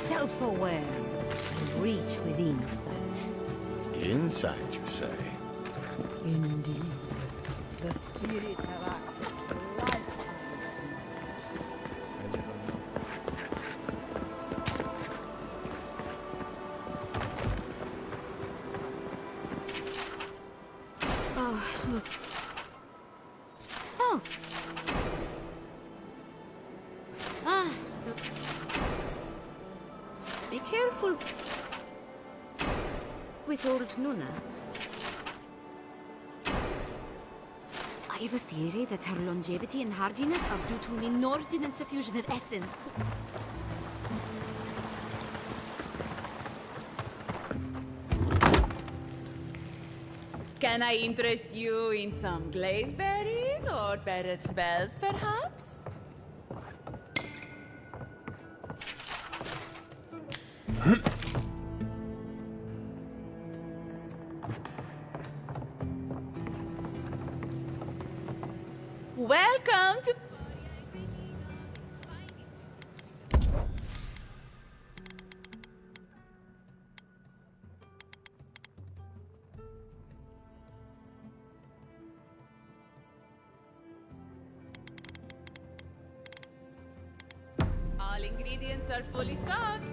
Self-aware and reach with insight. Insight, you say? Indeed. The spirits have access to life. Oh, look. Oh. Ah. Be careful with old Nuna. I I have a theory that her longevity and hardiness are due to an inordinate suffusion of essence. Can I interest you in some glaive berries or barret spells, perhaps? Welcome to... All ingredients are fully stocked.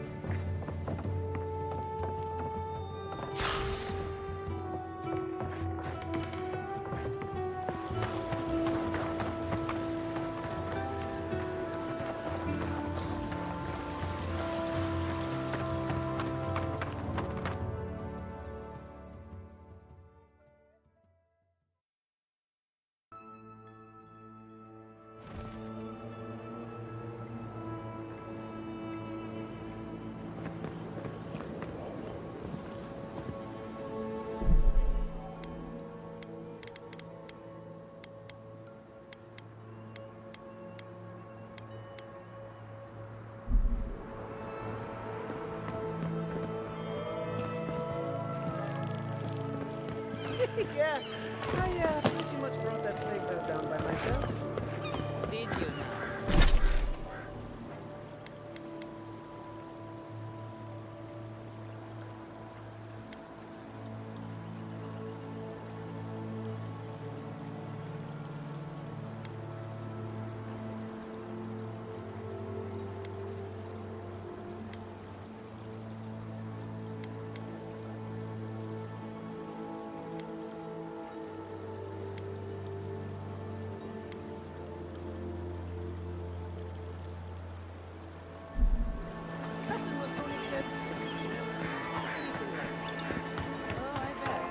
Yeah, I pretty much brought that flavor down by myself. Did you? Captain was only said anything like that. Oh, I bet.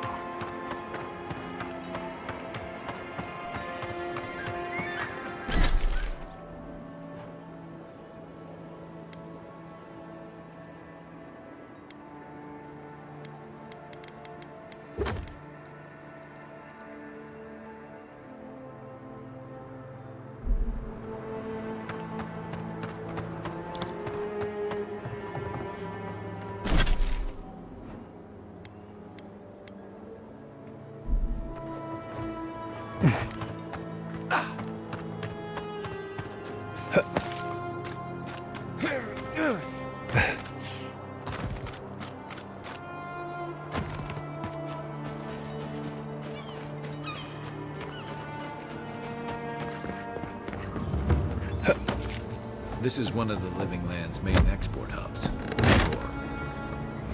This is one of the Living Land's main export hubs. Or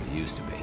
it used to be.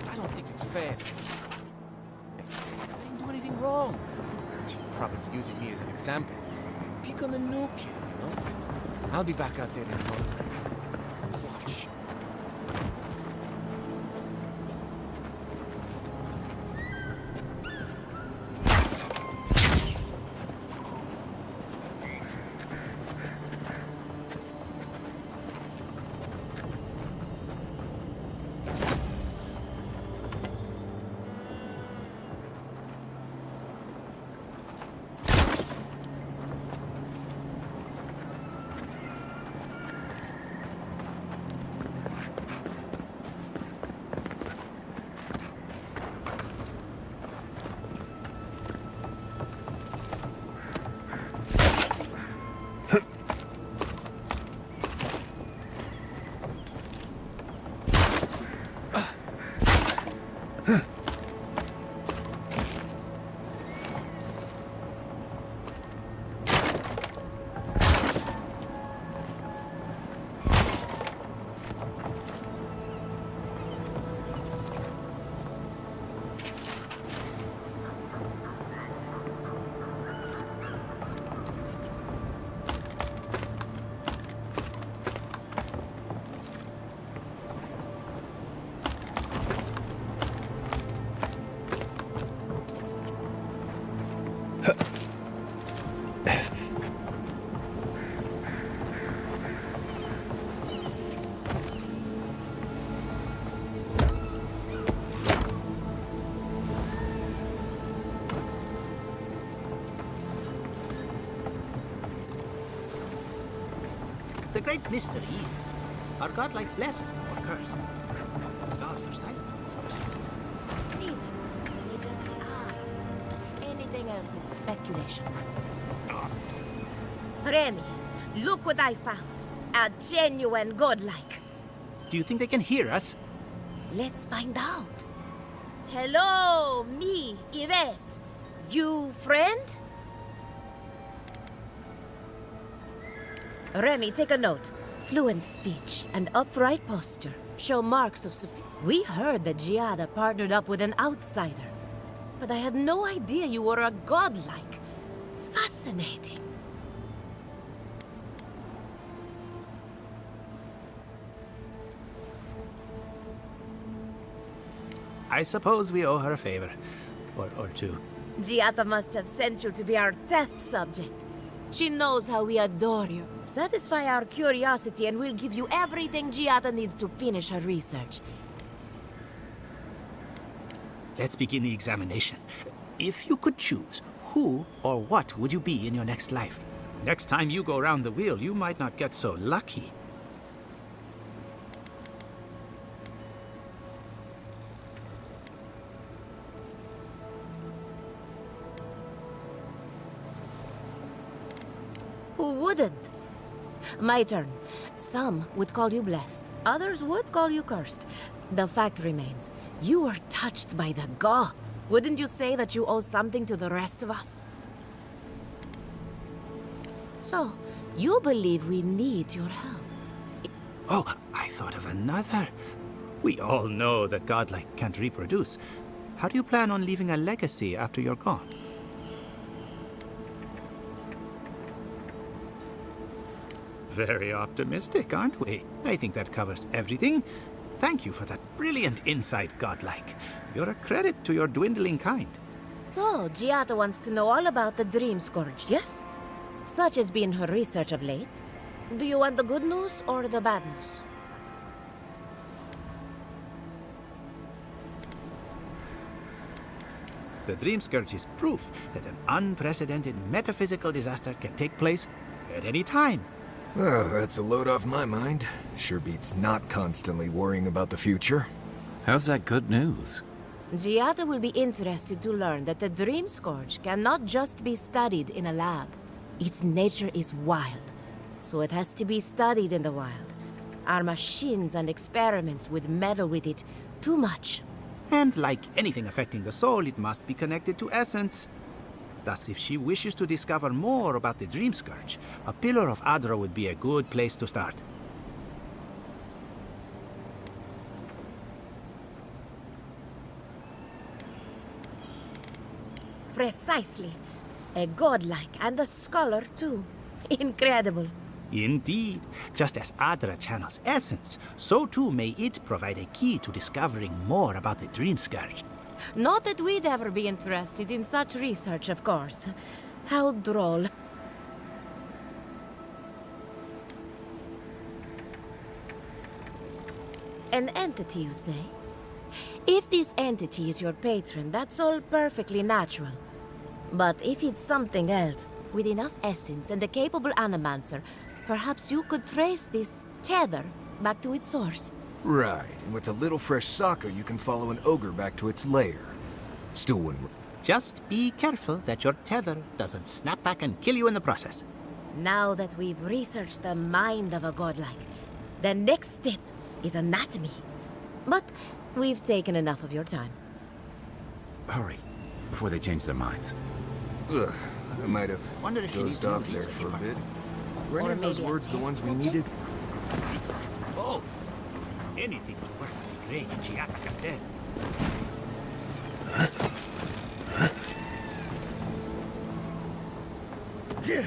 I don't think it's fair. I didn't do anything wrong. You're probably using me as an example. Pick on the new kid, you know? I'll be back out there in no time. Watch. The great mystery is, are godlike blessed or cursed? Gods are silent on this question. Neither. They just are. Anything else is speculation. Remy, look what I found. A genuine godlike. Do you think they can hear us? Let's find out. Hello, me, Yvette. You friend? Remy, take a note. Fluent speech and upright posture show marks of We heard that Giada partnered up with an outsider. But I had no idea you were a godlike. Fascinating. I suppose we owe her a favor. Or two. Giada must have sent you to be our test subject. She knows how we adore you. Satisfy our curiosity and we'll give you everything Giada needs to finish her research. Let's begin the examination. If you could choose, who or what would you be in your next life? Next time you go around the wheel, you might not get so lucky. Who wouldn't? My turn. Some would call you blessed. Others would call you cursed. The fact remains, you were touched by the gods. Wouldn't you say that you owe something to the rest of us? So, you believe we need your help? Oh, I thought of another. We all know that godlike can't reproduce. How do you plan on leaving a legacy after you're gone? Very optimistic, aren't we? I think that covers everything. Thank you for that brilliant insight, godlike. You're a credit to your dwindling kind. So, Giada wants to know all about the Dream Scourge, yes? Such has been her research of late. Do you want the good news or the bad news? The Dream Scourge is proof that an unprecedented metaphysical disaster can take place at any time. Oh, that's a load off my mind. Sure beats not constantly worrying about the future. How's that good news? Giada will be interested to learn that the Dream Scourge cannot just be studied in a lab. Its nature is wild, so it has to be studied in the wild. Our machines and experiments would meddle with it too much. And like anything affecting the soul, it must be connected to essence. Thus, if she wishes to discover more about the Dream Scourge, a Pillar of Adra would be a good place to start. Precisely. A godlike and a scholar, too. Incredible. Indeed. Just as Adra channels essence, so too may it provide a key to discovering more about the Dream Scourge. Not that we'd ever be interested in such research, of course. How droll. An entity, you say? If this entity is your patron, that's all perfectly natural. But if it's something else, with enough essence and a capable animancer, perhaps you could trace this tether back to its source. Right, and with a little fresh soccer, you can follow an ogre back to its lair. Still wouldn't... Just be careful that your tether doesn't snap back and kill you in the process. Now that we've researched the mind of a godlike, the next step is anatomy. But we've taken enough of your time. Hurry, before they change their minds. Ugh, I might have Wonder if she needs dozed to do off there research for a part. bit. Were any Or of those maybe a words the test ones we subject? needed? Both. Anything to work would be great in Giata Castel. Yeah.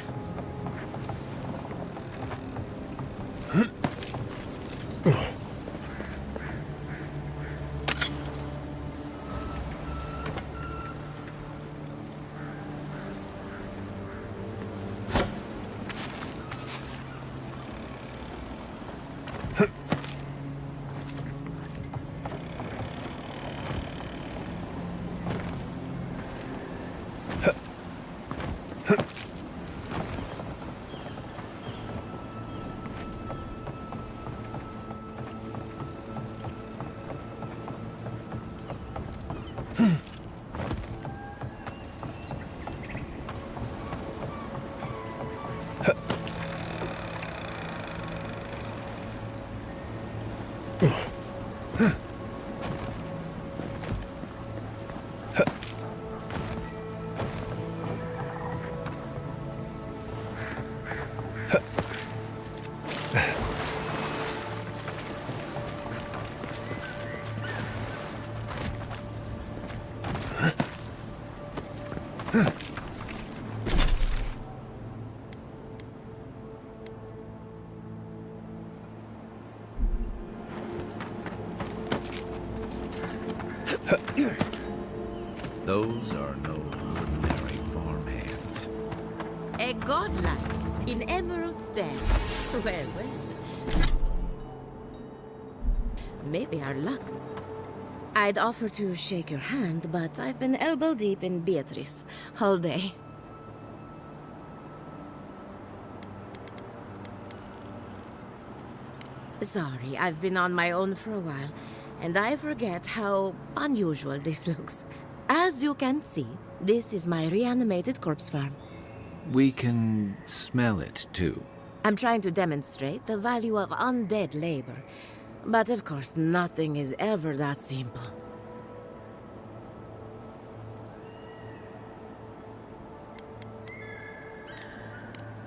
Those are no ordinary farmhands. A godlike in Emerald Stair. Well, well. Maybe our luck. I'd offer to shake your hand, but I've been elbow deep in Beatrice all day. Sorry, I've been on my own for a while, and I forget how unusual this looks. As you can see, this is my reanimated corpse farm. We can smell it, too. I'm trying to demonstrate the value of undead labor, but of course nothing is ever that simple.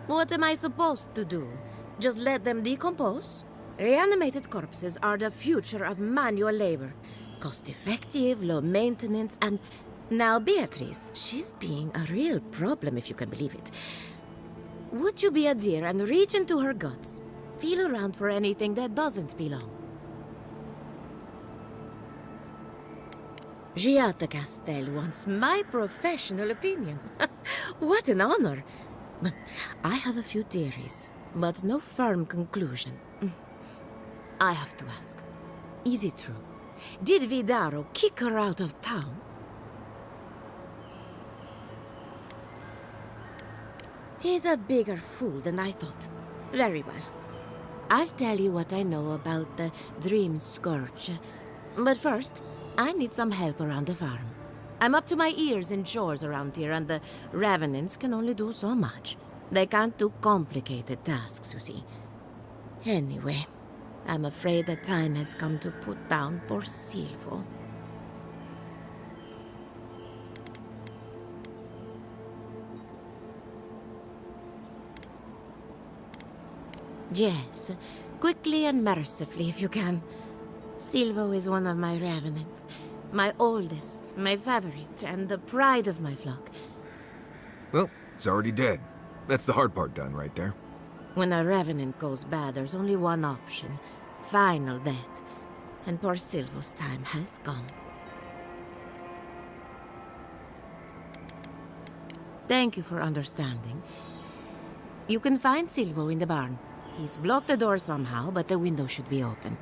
What am I supposed to do? Just let them decompose? Reanimated corpses are the future of manual labor. Cost-effective, low maintenance, and now Beatrice, she's being a real problem if you can believe it. Would you be a dear and reach into her guts? Feel around for anything that doesn't belong. Giata Castel wants my professional opinion. What an honor! I have a few theories, but no firm conclusion. I have to ask, is it true? Did Vidaro kick her out of town? He's a bigger fool than I thought. Very well. I'll tell you what I know about the Dream Scourge. But first, I need some help around the farm. I'm up to my ears in chores around here, and the Revenants can only do so much. They can't do complicated tasks, you see. Anyway, I'm afraid the time has come to put down poor Silvo. Yes, quickly and mercifully if you can. Silvo is one of my Revenants. My oldest, my favorite, and the pride of my flock. Well, it's already dead. That's the hard part done right there. When a Revenant goes bad, there's only one option. Final death. And poor Silvo's time has gone. Thank you for understanding. You can find Silvo in the barn. He's blocked the door somehow, but the window should be open.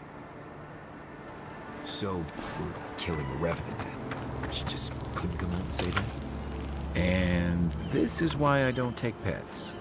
So, we're killing a Revenant then. She just couldn't come out and say that? And this is why I don't take pets.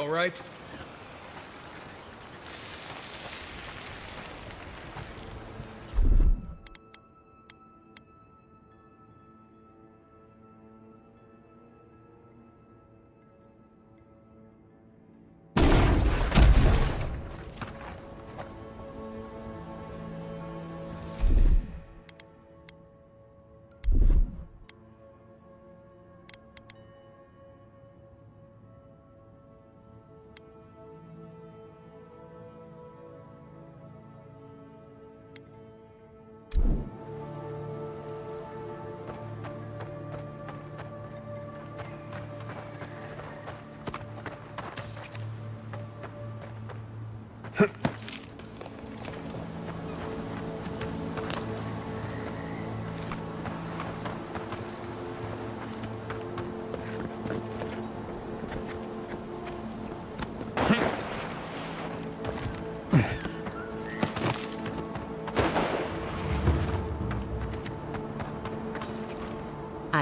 all right?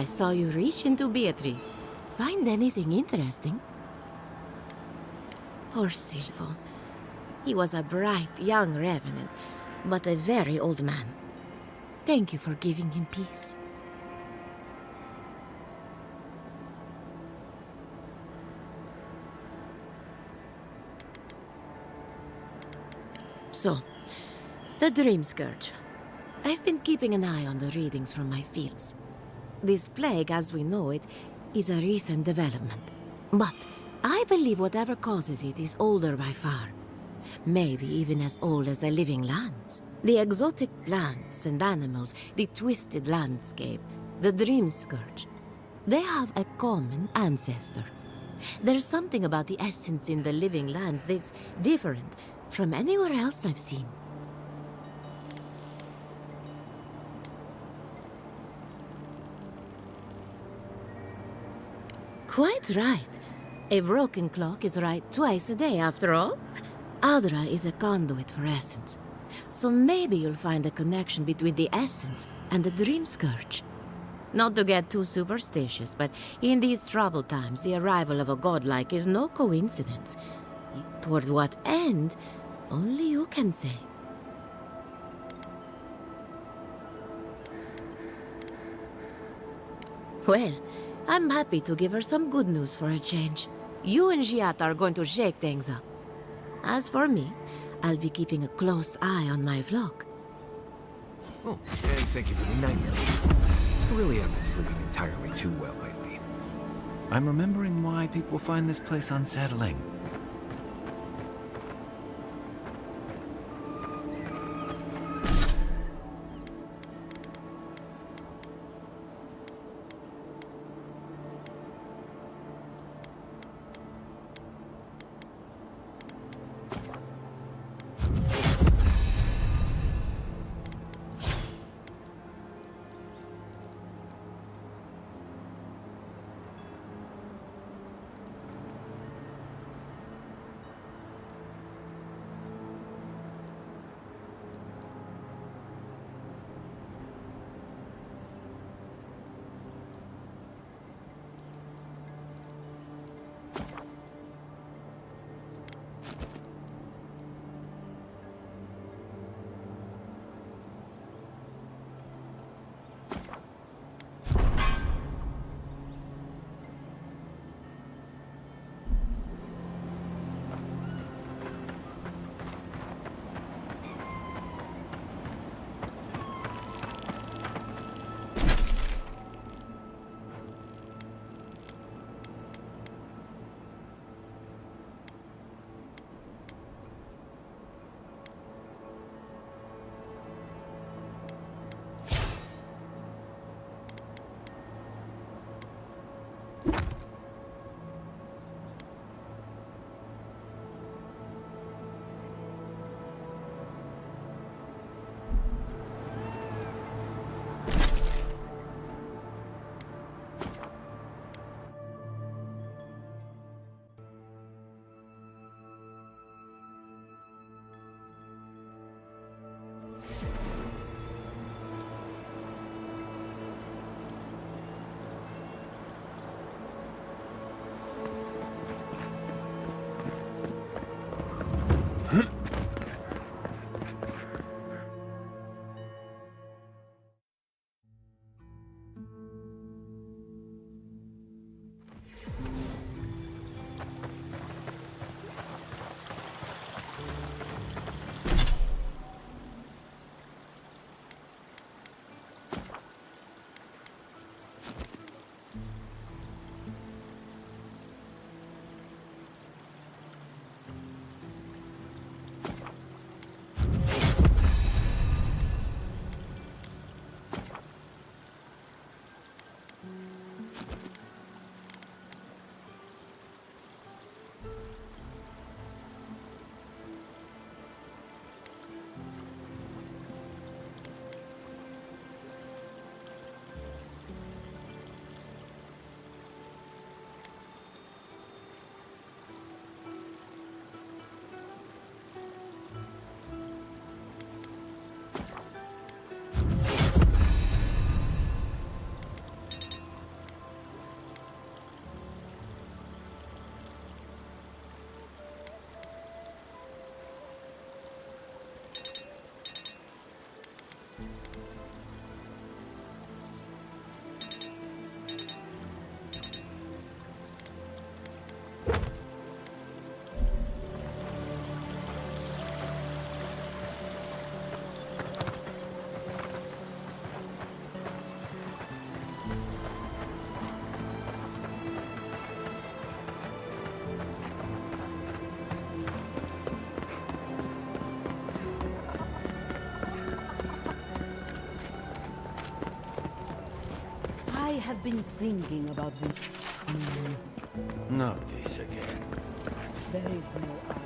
I saw you reach into Beatrice. Find anything interesting? Poor Silvo. He was a bright young revenant, but a very old man. Thank you for giving him peace. So, the Dream Scourge. I've been keeping an eye on the readings from my fields. This plague, as we know it, is a recent development. But I believe whatever causes it is older by far. Maybe even as old as the living lands. The exotic plants and animals, the twisted landscape, the Dream Scourge. They have a common ancestor. There's something about the essence in the living lands that's different from anywhere else I've seen. Quite right. A broken clock is right twice a day, after all. Adra is a conduit for essence. So maybe you'll find a connection between the essence and the Dream Scourge. Not to get too superstitious, but in these troubled times, the arrival of a godlike is no coincidence. Toward what end, only you can say. Well, I'm happy to give her some good news for a change. You and Giat are going to shake things up. As for me, I'll be keeping a close eye on my flock. Oh, and thank you for the nightmare. I really haven't been sleeping entirely too well lately. I'm remembering why people find this place unsettling. been thinking about the... Not this again. There is no other.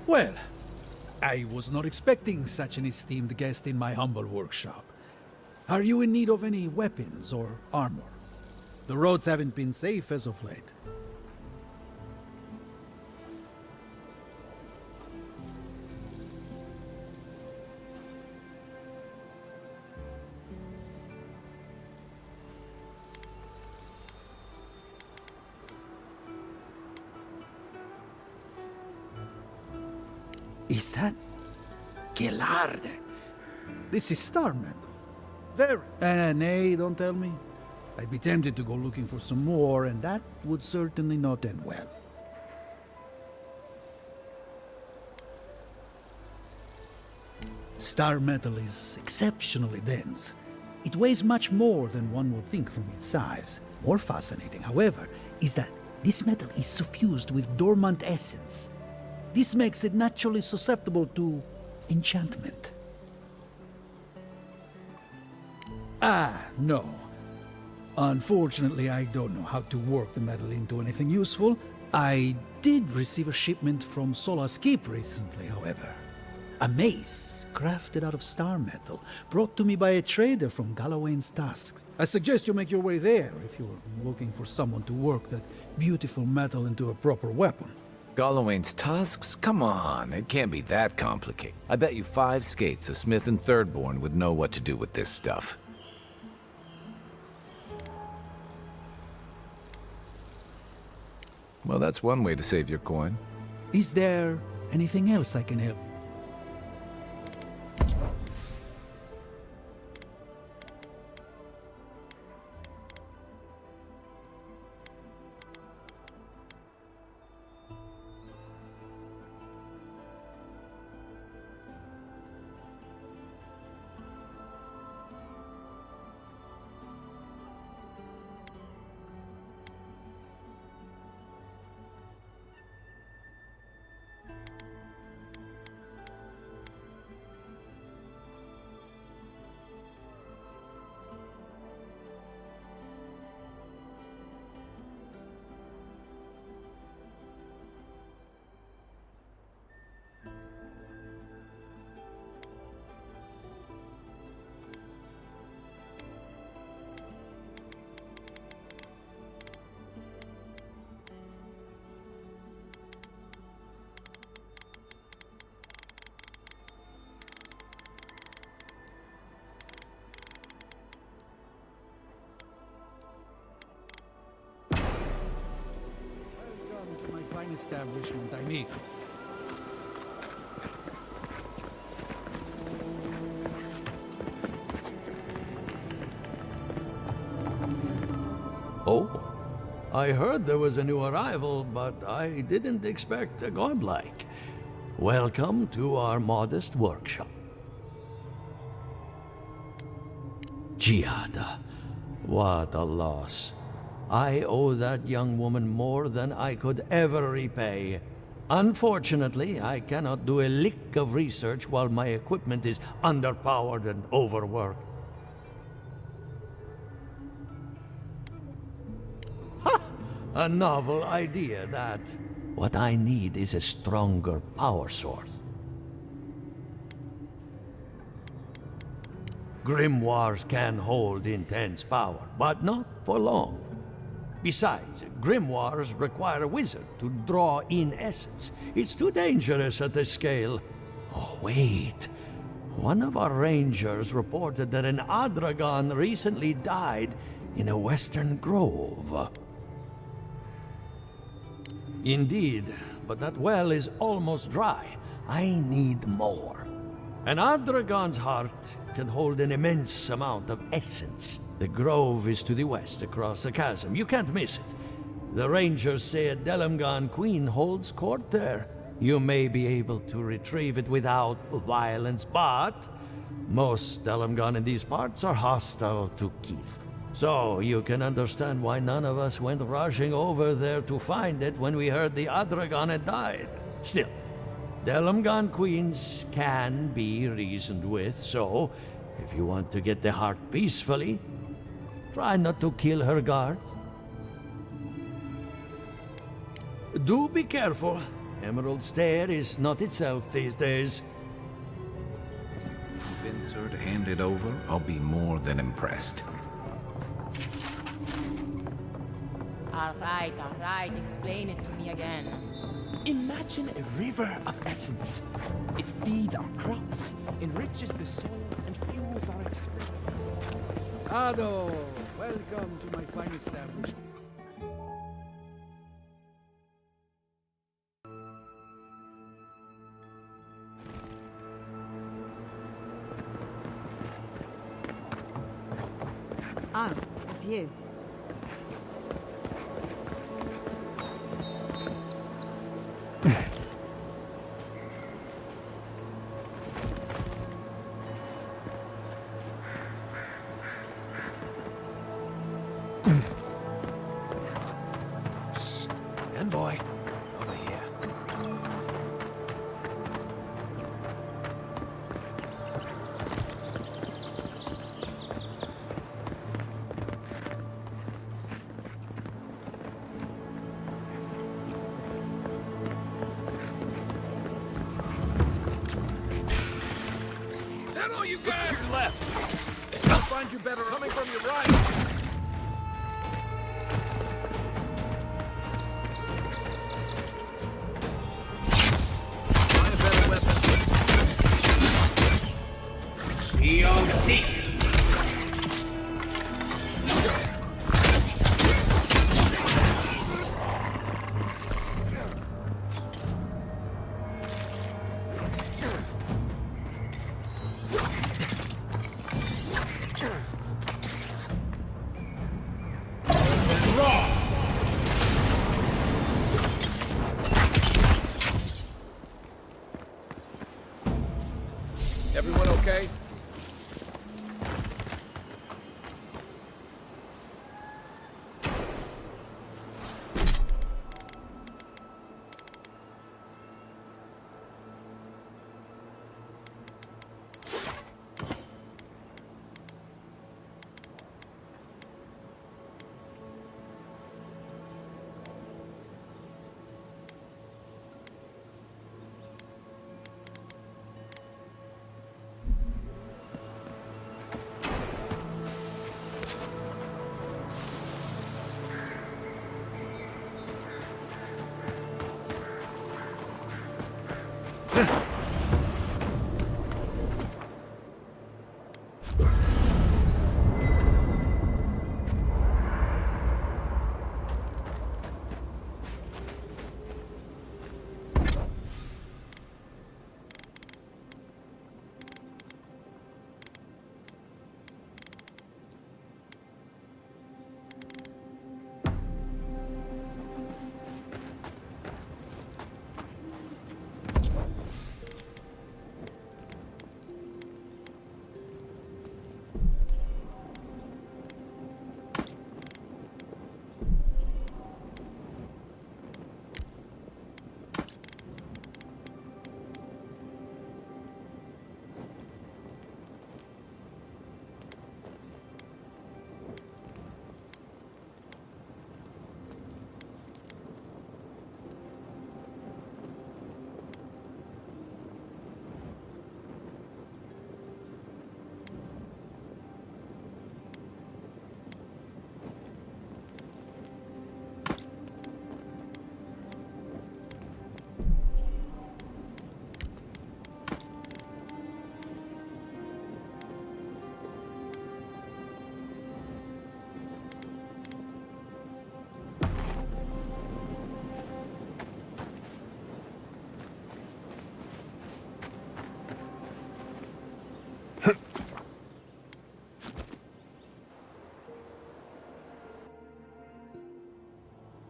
Well, I was not expecting such an esteemed guest in my humble workshop. Are you in need of any weapons or armor? The roads haven't been safe as of late. Is that Gelarde? This is star metal. Very. Nay, don't tell me. I'd be tempted to go looking for some more, and that would certainly not end well. Star metal is exceptionally dense. It weighs much more than one would think from its size. More fascinating, however, is that this metal is suffused with dormant essence. This makes it naturally susceptible to enchantment. No. Unfortunately, I don't know how to work the metal into anything useful. I did receive a shipment from Solace Keep recently, however. A mace crafted out of star metal, brought to me by a trader from Galloway's Tusks. I suggest you make your way there if you're looking for someone to work that beautiful metal into a proper weapon. Galloway's Tusks? Come on, it can't be that complicated. I bet you 5 skates a Smith and Thirdborn would know what to do with this stuff. Well, that's one way to save your coin. Is there anything else I can help? establishment, I mean. Oh, I heard there was a new arrival, but I didn't expect a godlike. Welcome to our modest workshop. Giada, what a loss. I owe that young woman more than I could ever repay. Unfortunately, I cannot do a lick of research while my equipment is underpowered and overworked. Ha! A novel idea, that. What I need is a stronger power source. Grimoires can hold intense power, but not for long. Besides, grimoires require a wizard to draw in essence. It's too dangerous at this scale. Oh, wait. One of our rangers reported that an Adragon recently died in a western grove. Indeed, but that well is almost dry. I need more. An Adragon's heart can hold an immense amount of essence. The grove is to the west, across the chasm. You can't miss it. The rangers say a Delamgan queen holds court there. You may be able to retrieve it without violence, but most Delamgan in these parts are hostile to Keith. So you can understand why none of us went rushing over there to find it when we heard the Adragon had died. Still, Delamgan queens can be reasoned with, so if you want to get the heart peacefully, try not to kill her guards. Do be careful. Emerald Stair is not itself these days. Convince her to hand it over, I'll be more than impressed. All right, explain it to me again. Imagine a river of essence. It feeds our crops, enriches the soil, and fuels our experiments. Ado, welcome to my fine establishment. Ah, it's you. Envoy, over here. Is that all you got? To your left. I'll find you better coming from your right. p.2.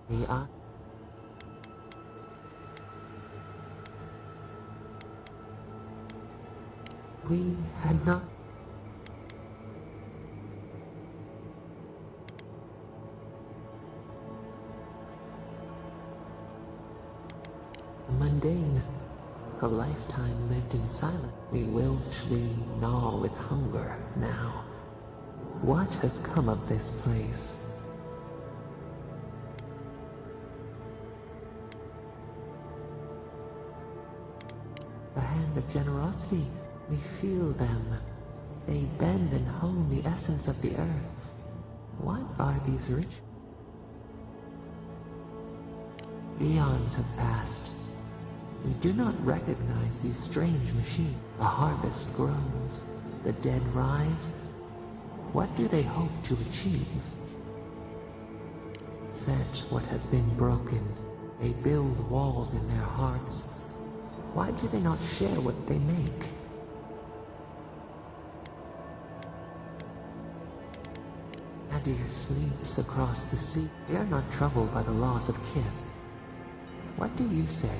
We are. We had not. Mundane. A lifetime lived in silence. We wilt, we gnaw with hunger now. What has come of this place? The hand of generosity. We feel them. They bend and hone the essence of the earth. What are these rich? Eons have passed. We do not recognize these strange machines. The harvest grows. The dead rise. What do they hope to achieve? Set what has been broken. They build walls in their hearts. Why do they not share what they make? Adir sleeps across the sea. We are not troubled by the loss of kith. What do you say?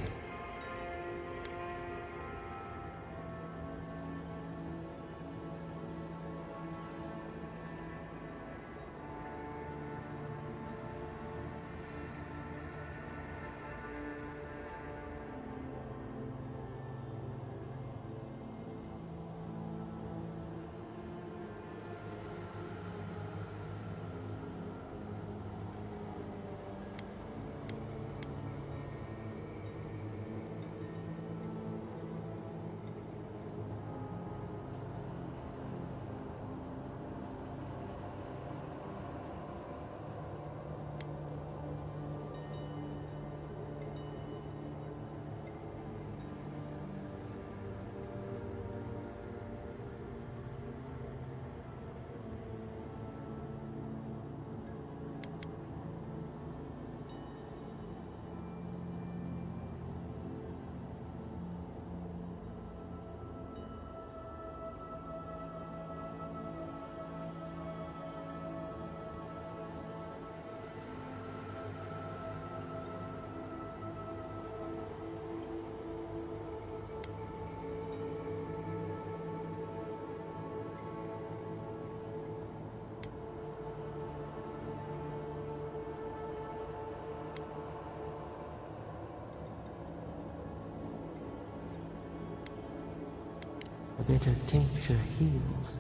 The bitter tincture heals.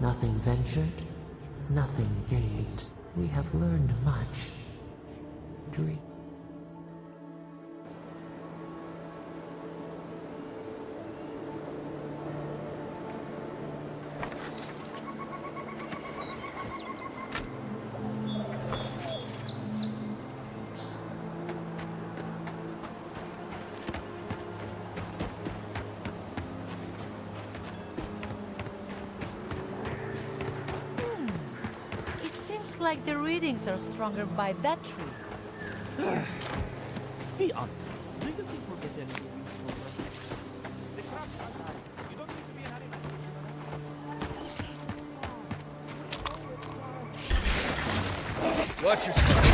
Nothing ventured, nothing gained. We have learned much. Dream. Like the readings are stronger by that tree. Be honest. Do you think we'll get any useful? The crabs are dying. You don't need to be an animal. Watch yourself.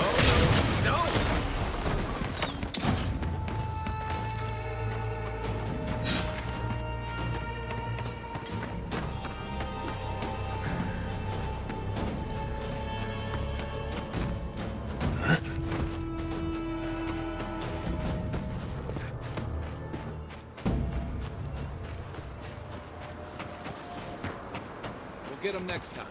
Oh, no. No! Get them next time.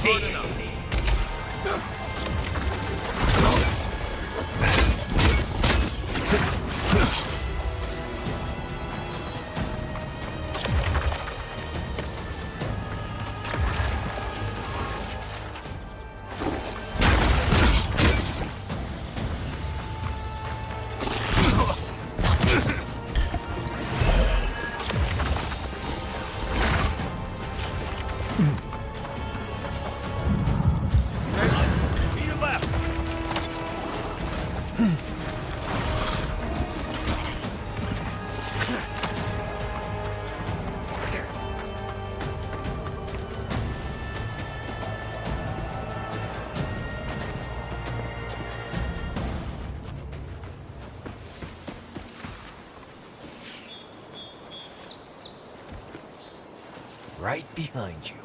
Easy! Right behind you.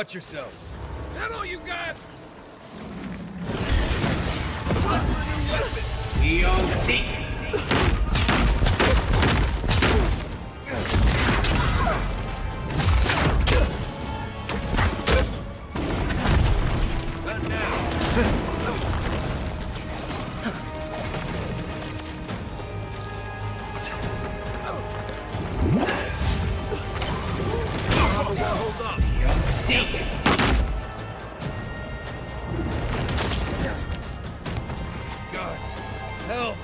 Watch yourselves. Is that all you got? We all seek. Gods, help!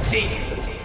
Seek